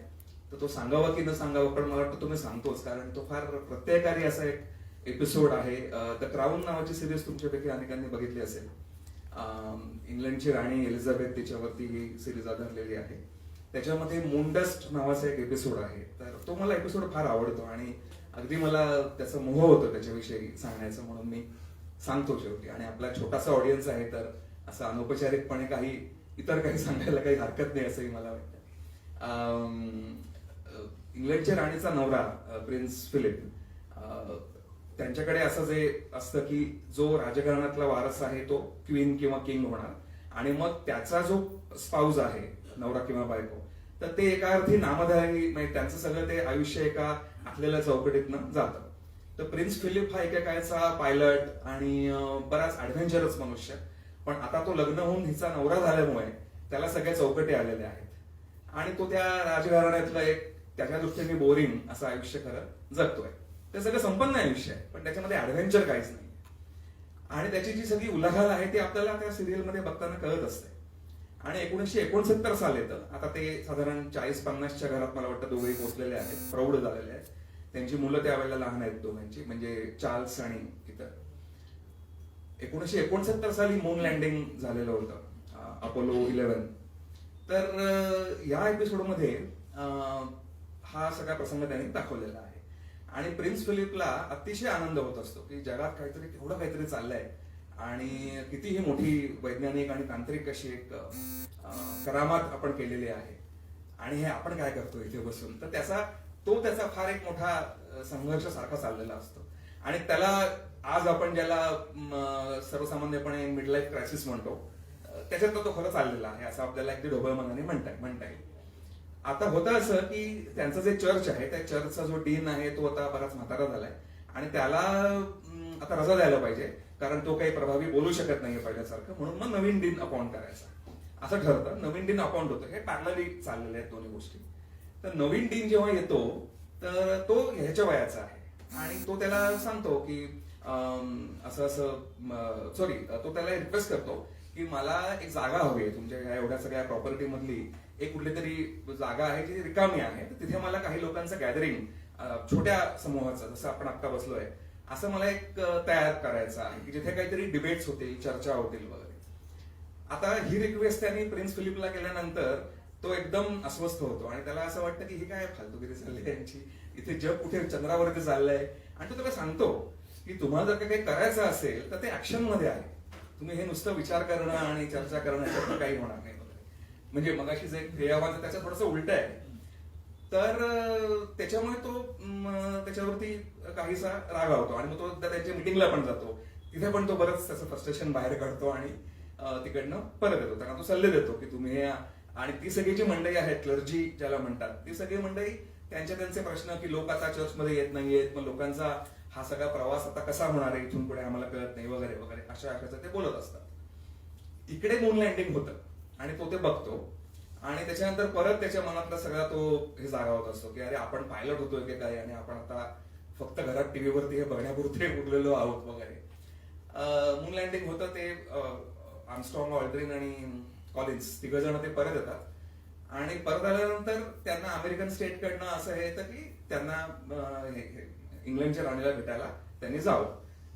तर तो सांगावा की न सांगावा, पण मला वाटतं तुम्ही सांगतोच, कारण तो फार प्रत्ययकारी असा एक एपिसोड आहे. द क्राऊन नावाची सिरीज तुमच्यापैकी अनेकांनी बघितली असेल. इंग्लंडची राणी एलिझाबेथ तिच्यावरती ही सिरीज आधारलेली आहे. त्याच्यामध्ये मूनडस्ट नावाचा एक एपिसोड आहे, तर तो मला एपिसोड फार आवडतो आणि अगदी मला त्याचा मोह होतो त्याच्याविषयी सांगण्याचं, म्हणून मी सांगतो शेवटी. आणि आपला छोटासा ऑडियन्स आहे तर असं अनौपचारिकपणे इतर काही सांगायला काही हरकत नाही असंही मला वाटतं. इंग्लंडच्या राणीचा नवरा प्रिन्स फिलिप, त्यांच्याकडे असं जे असतं की जो राजघराण्यातला वारस आहे तो क्वीन किंवा किंग होणार, आणि मग त्याचा जो स्पाऊस आहे नवरा किंवा बायको, तर ते एका अर्थी नामधारी, म्हणजे त्यांचं सगळं ते आयुष्य एका आखलेल्या चौकटीतनं जातं. तर प्रिन्स फिलिप हा एकेकाळचा पायलट आणि बराच ऍडव्हेंचरस मनुष्य, पण आता तो लग्न होऊन हिचा नवरा झाल्यामुळे त्याला सगळ्या चौकटी आलेल्या आहेत आणि तो त्या राजघराण्यातलं एक त्याच्या दृष्टीने बोरिंग असं आयुष्य खरं जगतोय. ते सगळं संपन्न आयुष्य आहे, पण त्याच्यामध्ये ऍडव्हेंचर काहीच नाही. आणि त्याची जी सगळी उलाढाल आहे ती आपल्याला त्या सिरियलमध्ये बघताना कळत असते. आणि 1969 साल येतं, आता ते साधारण 40-50च्या घरात मला वाटतं दोघेही पोहोचलेले आहेत, प्रौढ झालेले आहेत. त्यांची मुलं त्यावेळेला लहान आहेत दोघांची, म्हणजे चार्ल्स आणि इतर. 1969 साली मून लँडिंग झालेलं होतं, अपोलो 11. तर या एपिसोडमध्ये हा सगळा प्रसंग त्यांनी दाखवलेला आहे. आणि प्रिन्स फिलिपला अतिशय आनंद होत असतो की जगात एवढं काहीतरी चाललंय आणि कितीही मोठी वैज्ञानिक आणि तांत्रिक अशी एक करामात आपण केलेली आहे आणि हे आपण काय करतो इथे बसून. तर त्याचा फार एक मोठा संघर्ष सारखा चाललेला असतो. आणि त्याला आज आपण ज्याला सर्वसामान्यपणे मिड लाईफ क्रायसिस म्हणतो, त्याच्यात तो खरं चाललेला आहे असं आपल्याला अगदी ढोबळ मनाने म्हणता येईल. आता होतं असं की त्यांचं जे चर्च आहे त्या चर्चचा जो डीन आहे तो आता बराच म्हातारा झालाय आणि त्याला आता रजा द्यायला पाहिजे, कारण तो काही प्रभावी बोलू शकत नाहीये पहिल्यासारखं, म्हणून मग नवीन डीन अपॉइंट करायचा असं ठरतं. नवीन डीन अपॉइंट होतं, हे पॅरलली चाललेले आहेत दोन्ही गोष्टी. तर नवीन डीन जेव्हा येतो तर तो ह्याच्या वयाचा आहे आणि तो त्याला सांगतो की तो त्याला रिक्वेस्ट करतो की मला एक जागा हवी आहे तुमच्या ह्या एवढ्या सगळ्या प्रॉपर्टी मधली, एक कुठली तरी जागा आहे जी रिकामी आहे, तर तिथे मला काही लोकांचं गॅदरिंग, छोट्या समूहाचं, जसं आपण आता बसलोय असं मला एक तयार करायचं आहे की जिथे काहीतरी डिबेट्स होतील, चर्चा होतील वगैरे. आता ही रिक्वेस्ट त्यांनी प्रिन्स फिलिपला केल्यानंतर तो एकदम अस्वस्थ होतो आणि त्याला असं वाटतं की ही काय फालतूगिरी चालली यांची, इथे जग कुठे चंद्रावरती चाललंय. आणि तो त्याला सांगतो की तुम्हाला जर काही करायचं असेल तर ते ऍक्शन मध्ये आहे, तुम्ही हे नुसतं विचार करणं आणि चर्चा करणं याच्यात काही होणार नाही. म्हणजे मगाशी जे ध्येयवाद त्याचं थोडंसं उलट आहे. तर त्याच्यामुळे तो त्याच्यावरती काहीसा रागावतो आणि मग तो त्यांच्या मिटिंगला पण जातो, तिथे पण तो बरंच त्याचं फ्रस्ट्रेशन बाहेर काढतो आणि तिकडनं परत येतो. त्यांना तो सल्ले देतो की तुम्ही हे, आणि ती सगळी जी मंडळी आहेत क्लर्जी ज्याला म्हणतात, ती सगळी मंडळी त्यांचे प्रश्न की लोक आता चर्चमध्ये येत नाहीयेत, मग लोकांचा हा सगळा प्रवास आता कसा होणार आहे इथून पुढे आम्हाला कळत नाही वगैरे वगैरे अशाचं ते बोलत असतात. इकडे मून लँडिंग होतं आणि तो ते बघतो आणि त्याच्यानंतर परत त्याच्या मनातला सगळा तो हे जागा होत असतो की अरे आपण पायलट होतोय की काय आणि आपण आता फक्त घरात टीव्हीवरती हे बघण्यापुरते उरलेलो आहोत वगैरे. मून लँडिंग होतं ते आर्मस्ट्रॉंग, ऑल्ड्रिन आणि कॉलिन्स तिघ जण ते परत येतात आणि परत आल्यानंतर त्यांना अमेरिकन स्टेटकडनं असं हे येतं की त्यांना इंग्लंडच्या राणीला भेटायला त्यांनी जावं.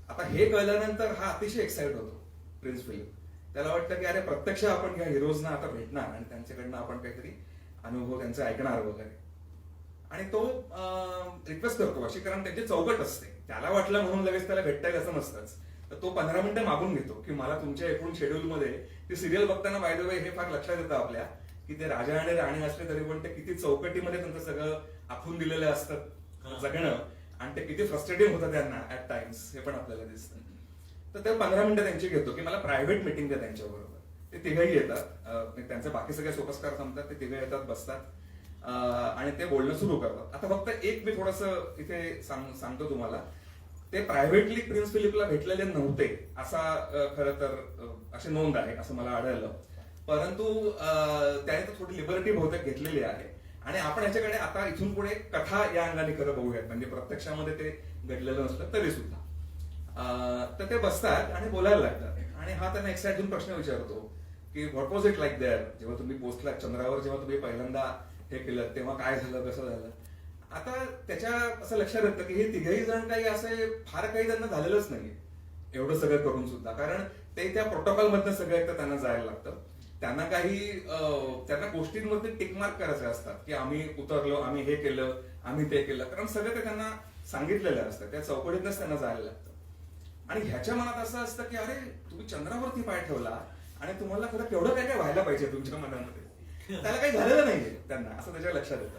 आता हे कळल्यानंतर हा अतिशय एक्साइट होतो प्रिन्स फिलिप. त्याला वाटतं की अरे प्रत्यक्ष आपण ह्या हिरोजना आता भेटणार आणि त्यांच्याकडनं आपण काहीतरी अनुभव त्यांचे ऐकणार वगैरे. आणि तो रिक्वेस्ट करतो अशी, कारण त्याची चौकट असते. त्याला वाटलं म्हणून लगेच त्याला भेटता येईल असं नसतंच. तर तो 15 मिनिटं मागून घेतो की मला तुमच्या एकूण शेड्यूलमध्ये ती सिरियल बघताना बाय द वे हे फार लक्षात येतं आपल्या, की ते राजा आणि राणी असले तरी पण ते किती चौकटीमध्ये त्यांचं सगळं आखून दिलेलं असतं जगणं, आणि ते किती फ्रस्ट्रेटिंग होतं त्यांना ऍट टाइम्स, हे पण आपल्याला दिसतं. तर ते 15 मिनिटं त्यांची घेतो की मला प्रायव्हेट मिटिंग द्या त्यांच्याबरोबर. ते तिघही येतात, त्यांचे बाकी सगळे सोपस्कार संपतात, ते तिघे येतात, बसतात आणि ते बोलणं सुरू करतात. आता फक्त एक मी थोडस इथे सांगतो तुम्हाला, ते प्रायव्हेटली प्रिन्स फिलिपला भेटलेले नव्हते असा खरं तर अशी नोंद आहे असं मला आढळलं. परंतु त्याने तर थोडी लिबर्टी बहुतेक घेतलेली आहे, आणि आपण याच्याकडे आता इथून पुढे कथा या अंगाने खरं बघूयात, म्हणजे प्रत्यक्षामध्ये ते घडलेलं नसलं तरी सुद्धा. तर ते बसतात आणि बोलायला लागतात, आणि हा त्यांना एक्साइट प्रश्न विचारतो की what was it like there, जेव्हा तुम्ही पोहोचला चंद्रावर, जेव्हा तुम्ही पहिल्यांदा हे केलं तेव्हा काय झालं, कसं झालं. आता त्याच्या असं लक्षात येतं की हे तिघही जण काही असे फार काही त्यांना झालेलंच नाहीये एवढं सगळं करून सुद्धा, कारण ते त्या प्रोटोकॉल मधनं सगळं एकदा त्यांना जायला लागतं. त्यांना त्यांना गोष्टींमध्ये टिकमार्क करायचे असतात की आम्ही उतरलो, आम्ही हे केलं, आम्ही ते केलं, कारण सगळं ते त्यांना सांगितलेलं असतं, त्या चौकटीतच त्यांना जायला लागतं. आणि ह्याच्या मनात असं असतं की अरे तुम्ही चंद्रावरती पाय ठेवला आणि तुम्हाला खरं केवढं काय काय व्हायला पाहिजे तुमच्या मनामध्ये, त्याला काही झालेलं नाहीये त्यांना, असं त्याच्या लक्षात येतं.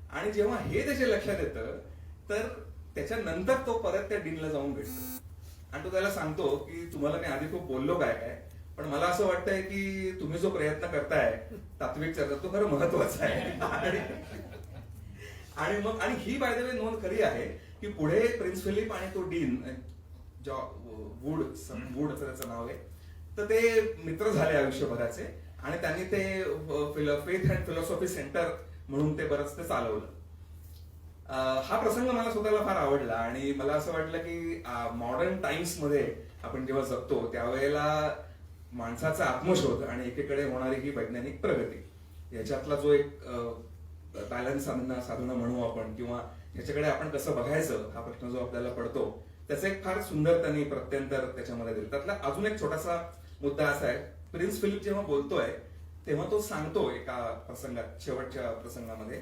आणि जेव्हा हे त्याच्या लक्षात येतं तर त्याच्यानंतर तो परत त्या डीनला जाऊन भेटतो आणि तो त्याला सांगतो की तुम्हाला मी आधी खूप बोललो काय काय, पण मला असं वाटतंय की तुम्ही जो प्रयत्न करताय तात्विक चर्चा तो खरं महत्वाचा आहे. आणि मग आणि ही बाय द वे नोंद खरी आहे की पुढे प्रिन्स फिलिप आणि तो डीन वूड असं त्याचं नाव आहे, तर ते मित्र झाले आयुष्यभराचे, आणि त्यांनी ते फेथ अँड फिलॉसॉफी सेंटर म्हणून ते बरंच ते चालवलं. हा प्रसंग मला स्वतःला फार आवडला, आणि मला असं वाटलं की मॉडर्न टाइम्स मध्ये आपण जेव्हा जगतो त्यावेळेला माणसाचा आत्मशोध आणि एकीकडे होणारी ही वैज्ञानिक प्रगती याच्यातला जो एक बॅलन्स साधणं म्हणू आपण, किंवा ह्याच्याकडे आपण कसं बघायचं हा प्रश्न जो आपल्याला पडतो, त्याचं एक फार सुंदर त्यांनी प्रत्यंतर त्याच्यामध्ये दिलं. त्यातला अजून एक छोटासा मुद्दा असा आहे, प्रिन्स फिलिप जेव्हा बोलतोय तेव्हा तो सांगतो एका प्रसंगात, शेवटच्या प्रसंगामध्ये,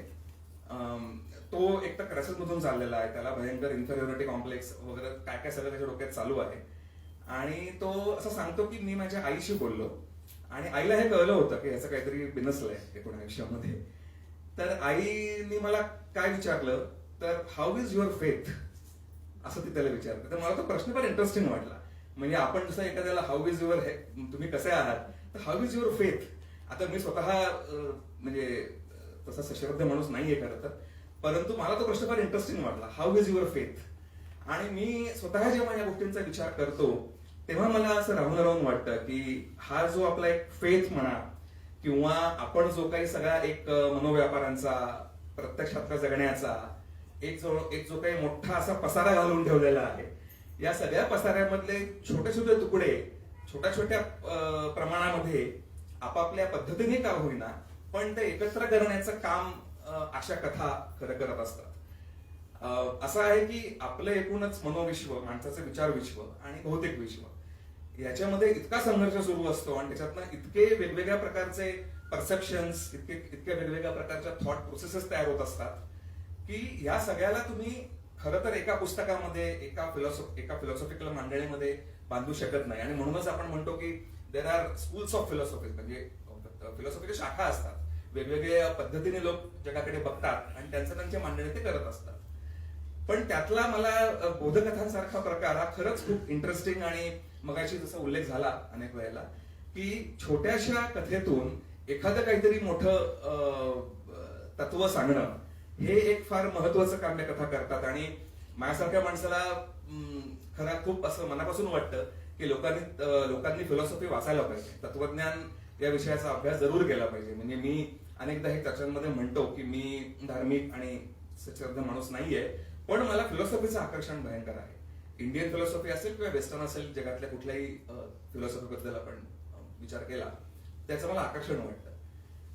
तो एक तर क्रायसिस मधून चाललेला आहे, त्याला भयंकर इन्फेरियोरिटी कॉम्प्लेक्स वगैरे काय काय सगळं त्याच्या डोक्यात चालू आहे, आणि तो असं सांगतो की मी माझ्या आईशी बोललो आणि आईला हे कळलं होतं की याचं काहीतरी बिनसलंय एकूण आयुष्यामध्ये. तर आईने मला काय विचारलं तर हाऊ इज युअर फेथ, असं ती त्याला विचारते. तर मला तो प्रश्न फार इंटरेस्टिंग वाटला. म्हणजे आपण जसं एखाद्याला हाऊ इज युअर, तुम्ही कसे आहात, तर हाऊ इज युअर फेथ. आता मी स्वतः म्हणजे तसा सशब्द माणूस नाहीये खरं तर, परंतु मला तो प्रश्न फार इंटरेस्टिंग वाटला, हाऊ इज युअर फेथ. आणि मी स्वतः जेव्हा या गोष्टींचा विचार करतो तेव्हा मला असं राहून वाटतं की हा जो आपला एक फेथ म्हणा, किंवा आपण जो काही सगळा एक मनोव्यापारांचा, प्रत्यक्षातला जगण्याचा एक जो काही मोठा असा पसारा घालून ठेवलेला आहे, या सगळ्या पसाऱ्यामधले छोटे छोटे तुकडे छोट्या छोट्या प्रमाणामध्ये आपापल्या पद्धतीने का होईना पण ते एकत्र करण्याचं काम अशा कथा खरं करत असतात. असं आहे की आपलं एकूणच मनोविश्व, माणसाचं विचार विश्व आणि भौतिक विश्व याच्यामध्ये इतका संघर्ष सुरू असतो, आणि त्याच्यातनं इतके वेगवेगळ्या प्रकारचे परसेप्शन्स, इतक्या वेगवेगळ्या प्रकारच्या थॉट प्रोसेसेस तयार होत असतात की या सगळ्याला तुम्ही खरं तर एका पुस्तकामध्ये, एका फिलॉसॉफिकल मांडणीमध्ये बांधू शकत नाही. आणि म्हणूनच आपण म्हणतो की there are schools of philosophy, म्हणजे फिलॉसॉफीच्या शाखा असतात, वेगवेगळ्या पद्धतीने लोक जगाकडे बघतात आणि त्यांच्या मांडणी ते करत असतात. पण त्यातला मला बोधकथांसारखा प्रकार हा खरंच खूप इंटरेस्टिंग, आणि मगाशी जसा उल्लेख झाला अनेक वेळेला की छोट्याशा कथेतून एखादं काहीतरी मोठं तत्व सांगणं हे एक फार महत्वाचं काम त्या कथा करतात. आणि माझ्यासारख्या माणसाला खरं खूप असं मनापासून वाटतं की लोकांनी फिलॉसॉफी वाचायला पाहिजे, तत्वज्ञान या विषयाचा अभ्यास जरूर केला पाहिजे. म्हणजे मी अनेकदा हे चर्चांमध्ये म्हणतो की मी धार्मिक आणि सचर्ध माणूस नाहीये, पण मला फिलॉसॉफीचं आकर्षण भयंकर आहे. इंडियन फिलॉसॉफी असेल किंवा वेस्टर्न असेल, जगातल्या कुठल्याही फिलॉसॉफी बद्दल आपण विचार केला त्याचं मला आकर्षण वाटतं.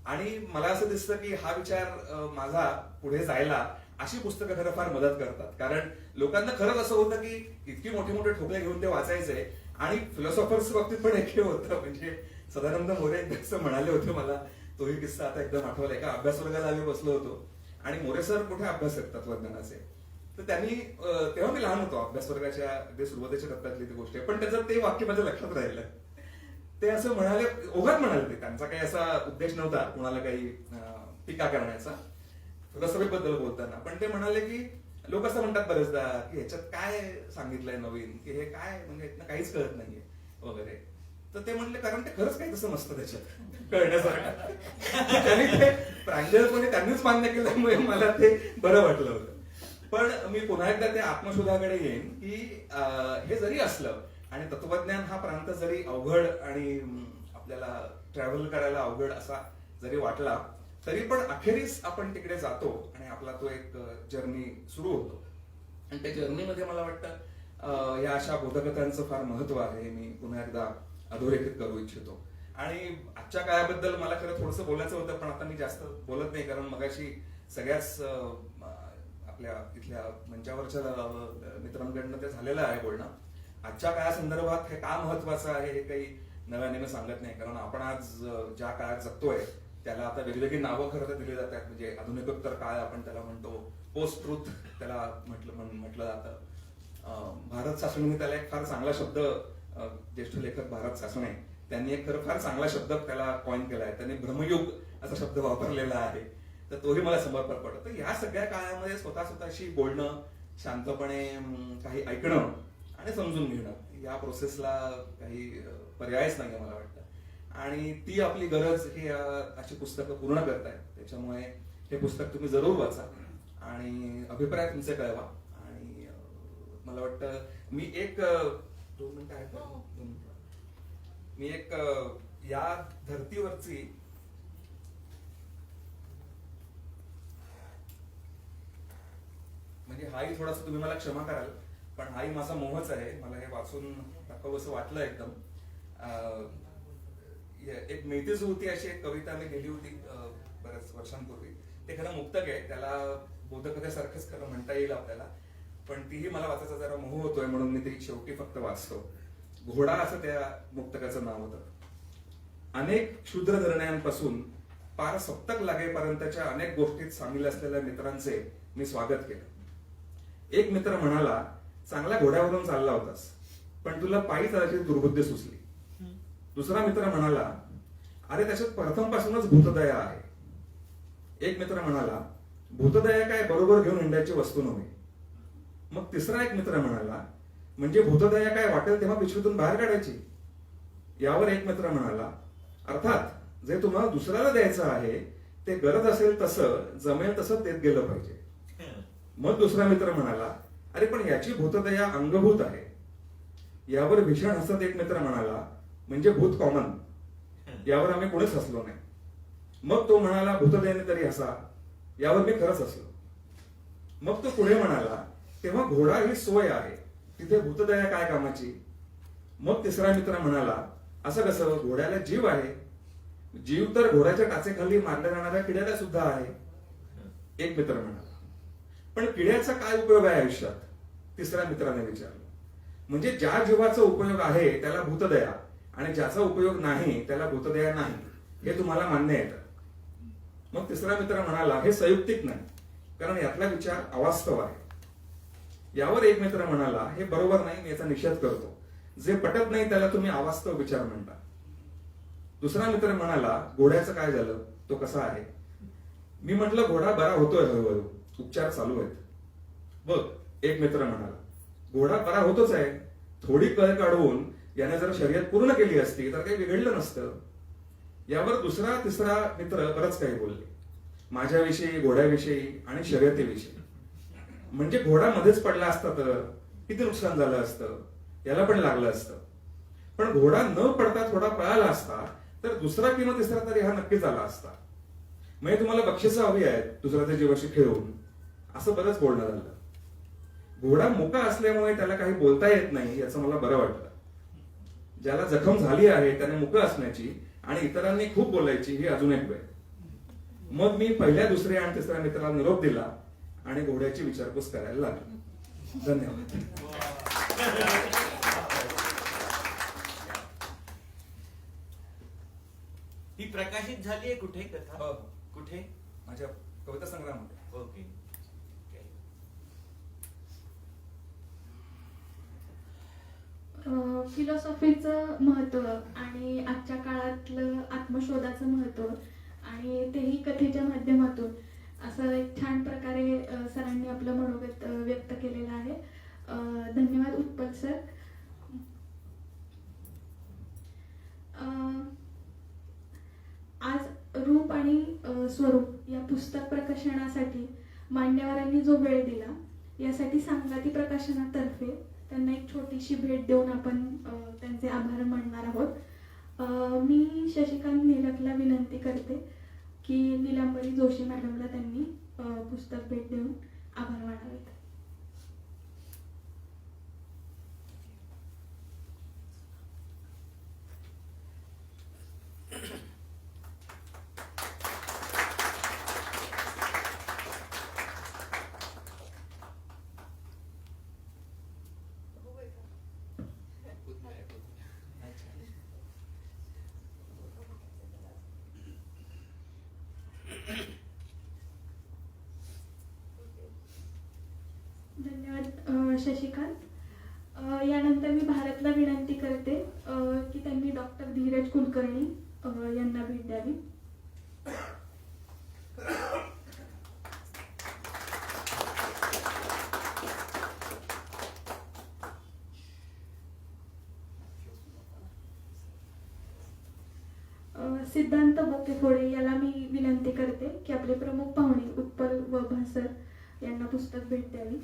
आणि मला असं दिसतं की हा विचार माझा पुढे जायला अशी पुस्तकं खरं फार मदत करतात. कारण लोकांना खरंच असं होतं की इतकी मोठे मोठे ठोकळे घेऊन ते वाचायचे, आणि फिलॉसॉफर्स बाबतीत पण एक होतं, म्हणजे सदानंद मोरे एकदा असं म्हणाले होते मला, तोही किस्सा आता एकदम आठवला. एका अभ्यास वर्गाला आम्ही बसलो होतो आणि मोरे सर कुठे अभ्यास आहेत तत्वज्ञानाचे. तर त्यांनी तेव्हा मी लहान होतो, अभ्यास वर्गाच्या अगदी सुरुवातीच्या टप्प्यातली ती गोष्ट आहे, पण त्याचं ते वाक्य माझ्या लक्षात राहिलं. ते असं म्हणाले, ओघात म्हणाले ते, त्यांचा काही असा उद्देश नव्हता कुणाला काही टीका करण्याचा रसवेबद्दल बोलताना, पण ते म्हणाले की लोक असं म्हणतात बरेचदा की ह्याच्यात काय सांगितलंय नवीन, की हे काय म्हणजे यातनं काहीच कळत नाहीये वगैरे. तर ते म्हणले कारण ते खरंच काही तसं नसतं त्याच्यात कळण्यासारखं. त्यांनी ते प्रांजळपणे त्यांनीच मान्य केल्यामुळे मला ते बरं वाटलं होतं. पण मी पुन्हा एकदा त्या आत्मशोधाकडे येईन की हे जरी असलं आणि तत्वज्ञान हा प्रांत जरी अवघड आणि आपल्याला ट्रॅव्हल करायला अवघड असा जरी वाटला, तरी पण अखेरीस आपण तिकडे जातो आणि आपला तो एक जर्नी सुरू होतो. आणि त्या जर्नीमध्ये मला वाटतं या अशा बोधकथांचं फार महत्व आहे, मी पुन्हा एकदा अधोरेखित करू इच्छितो. आणि आजच्या काळाबद्दल मला खरं थोडंसं बोलायचं होतं, पण आता मी जास्त बोलत नाही, कारण मगाशी सगळ्याच आपल्या इथल्या मंचावरच्या मित्रांकडनं ते झालेलं आहे बोलणं. आजच्या काळासंदर्भात हे का महत्वाचं आहे हे काही नव्याने मी सांगत नाही, कारण आपण आज ज्या काळात जगतोय त्याला आता वेगवेगळी नावं खरं तर दिली जातात. म्हणजे आधुनिकोत्तर काळ आपण त्याला म्हणतो, पोस्ट ट्रुथ त्याला म्हटलं जातं. भारत सासणे त्याला एक फार चांगला शब्द, ज्येष्ठ लेखक भारत सासणे त्यांनी एक खरं फार चांगला शब्द त्याला कॉइन केला आहे. त्यांनी भ्रमयुग असा शब्द वापरलेला आहे, तर तोही मला समर्पक पडतो. तर या सगळ्या काळामध्ये स्वतःशी बोलणं, शांतपणे काही ऐकणं आणि समजून घेणं, या प्रोसेसला काही पर्यायच नाही मला वाटतं. आणि ती आपली गरज ही अशी पुस्तकं पूर्ण करतायत. त्याच्यामुळे हे पुस्तक तुम्ही जरूर वाचा आणि अभिप्राय तुमचे कळवा. आणि मला वाटतं मी एक 2 मिनिटं आहेत का? 2 मिनिटं. मी एक या धर्तीवरची म्हणजे हाही थोडासा तुम्ही मला क्षमा कराल, पण हाही माझा मोहच आहे. मला हे वाचून दाखवसं वाटलं एकदम. एक मिळतीच होती अशी एक कविता मी लिहिली होती बऱ्याच वर्षांपूर्वी. ते खरं मुक्तक आहे, त्याला बोधकथेसारखंच खरं म्हणता येईल आपल्याला, पण तीही मला वाचायचा जरा मोह होतोय म्हणून मी ती शेवटी फक्त वाचतो. घोडा असं त्या मुक्तकाचं नाव होतं. अनेक क्षुद्र निर्णयांपासून पार सप्तक लागेपर्यंतच्या अनेक गोष्टीत सामील असलेल्या मित्रांचे मी स्वागत केलं. एक मित्र म्हणाला, चांगल्या घोड्यावरून चालला होतास, पण तुला पायी चालायची दुर्बुद्धी सुचली. दुसरा मित्र म्हणाला, अरे त्याच्यात प्रथम पासूनच भूतदया आहे. एक मित्र म्हणाला, भूतदया काय बरोबर घेऊन हिंडायची वस्तू नव्हे. मग तिसरा एक मित्र म्हणाला, म्हणजे भूतदया काय वाटेल तेव्हा पिशवीतून बाहेर काढायची. यावर एक मित्र म्हणाला, अर्थात जे तुम्हाला दुसऱ्याला द्यायचं आहे ते गरज असेल तसं जमेल तसं देत गेलं पाहिजे. मग दुसरा मित्र म्हणाला, अरे पण याची भूतदया अंगभूत आहे. यावर भीषण हसत एक मित्र म्हणाला, म्हणजे भूत कॉमन. यावर आम्ही कोणीच हसलो नाही. मग तो म्हणाला, भूतदयाने तरी हसा. यावर मी खरंच हसलो. मग तो पुढे म्हणाला, तेव्हा घोडा ही सोय आहे, तिथे भूतदया काय कामाची. मग तिसरा मित्र म्हणाला, असं कसं, घोड्याला जीव आहे. जीव तर घोड्याच्या टाचेखाली मारल्या जाणाऱ्या किड्याला सुद्धा आहे. एक मित्र म्हणाला, पण किड्याचा काय उपयोग आहे आयुष्यात. तिसऱ्या मित्राने विचारलं. म्हणजे ज्या जीवाचा उपयोग आहे त्याला भूतदया आणि ज्याचा उपयोग नाही त्याला भूतदया नाही, हे तुम्हाला मान्य आहे का. मग तिसरा मित्र म्हणाला, हे संयुक्तिक नाही, कारण यातला विचार अवास्तव आहे. यावर एक मित्र म्हणाला, हे बरोबर नाही, मी याचा निषेध करतो. जे पटत नाही त्याला तुम्ही अवास्तव विचार म्हणता. दुसरा मित्र म्हणाला, घोड्याचं काय झालं, तो कसा आहे. मी म्हटलं, घोडा बरा होतोय हळूहळू, उपचार चालू आहेत. बघ, एक मित्र म्हणाला, घोडा बरा होतोच आहे, थोडी कळ काढून याने जर शर्यत पूर्ण केली असती तर काही बिघडलं नसतं. यावर दुसरा तिसरा मित्र बरंच काही बोलले, माझ्याविषयी, घोड्याविषयी आणि शर्यतीविषयी. म्हणजे घोडा मध्येच पडला असता तर किती नुकसान झालं असतं, याला पण लागलं असतं. पण घोडा न पडता थोडा पळाला असता तर दुसरा किंवा तिसरा तरी हा नक्कीच आला असता. म्हणजे तुम्हाला बक्षिसं हवी आहेत दुसऱ्याच्या जीवाशी खेळून, असं बरंच बोलणं झालं. घोडा मुका असल्यामुळे त्याला काही बोलता येत नाही याचं मला बरं वाटलं. ज्याला जखम झाली आहे त्याने मुका असण्याची आणि इतरांनी खूप बोलायची ही अजून एक वेळ. मग मी पहिल्या, दुसऱ्या आणि तिसऱ्या मित्राला निरोप दिला आणि घोड्याची विचारपूस करायला लागलो. धन्यवाद. ही प्रकाशित झाली आहे कुठे कथा? हो. कुठे? माझ्या कविता संग्रहामध्ये. ओके. फिलॉसॉफीचं महत्त्व आणि आजच्या काळातलं आत्मशोधाचं महत्त्व आणि तेही कथेच्या माध्यमातून असं एक छान प्रकारे सरांनी आपलं मनोगत व्यक्त केलेलं आहे. धन्यवाद उत्पल सर. आज रूप आणि स्वरूप या पुस्तक प्रकाशनासाठी मान्यवरांनी जो वेळ दिला यासाठी सांगाती प्रकाशनातर्फे त्यांना एक छोटीशी भेट देऊन आपण त्यांचे आभार मानणार आहोत. मी शशिकांत निलकला विनंती करते की नीलांबरी जोशी मॅडमला त्यांनी पुस्तक भेट देऊन आभार मानावेत. धन्यवाद शशिकांत. यानंतर मी भारतला विनंती करते की त्यांनी डॉक्टर धीरज कुलकर्णी यांना भेट द्यावी. सिद्धांत बोकेफोडे याला मी विनंती करते की आपले प्रमुख पाहुणे उत्पल व भासर यांना पुस्तक भेट द्यावी.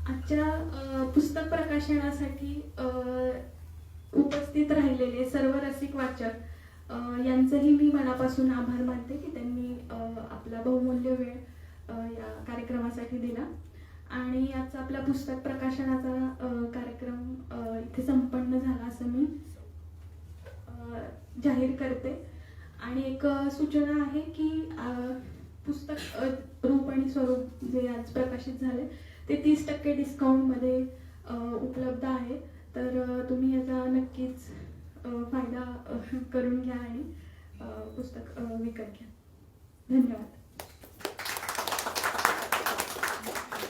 आजच्या पुस्तक प्रकाशनासाठी उपस्थित राहिलेले सर्व रसिक वाचक यांचंही मी मनापासून आभार मानते की त्यांनी आपला बहुमूल्य वेळ या कार्यक्रमासाठी दिला. आणि आजचा आपला पुस्तक प्रकाशनाचा कार्यक्रम इथे संपन्न झाला असं मी जाहीर करते. आणि एक सूचना आहे की पुस्तक रूप आणि स्वरूप जे आज प्रकाशित झाले ते 30% डिस्काउंटमध्ये उपलब्ध आहे. तर तुम्ही याचा नक्कीच फायदा करून घ्या आणि पुस्तक विकत घ्या. धन्यवाद.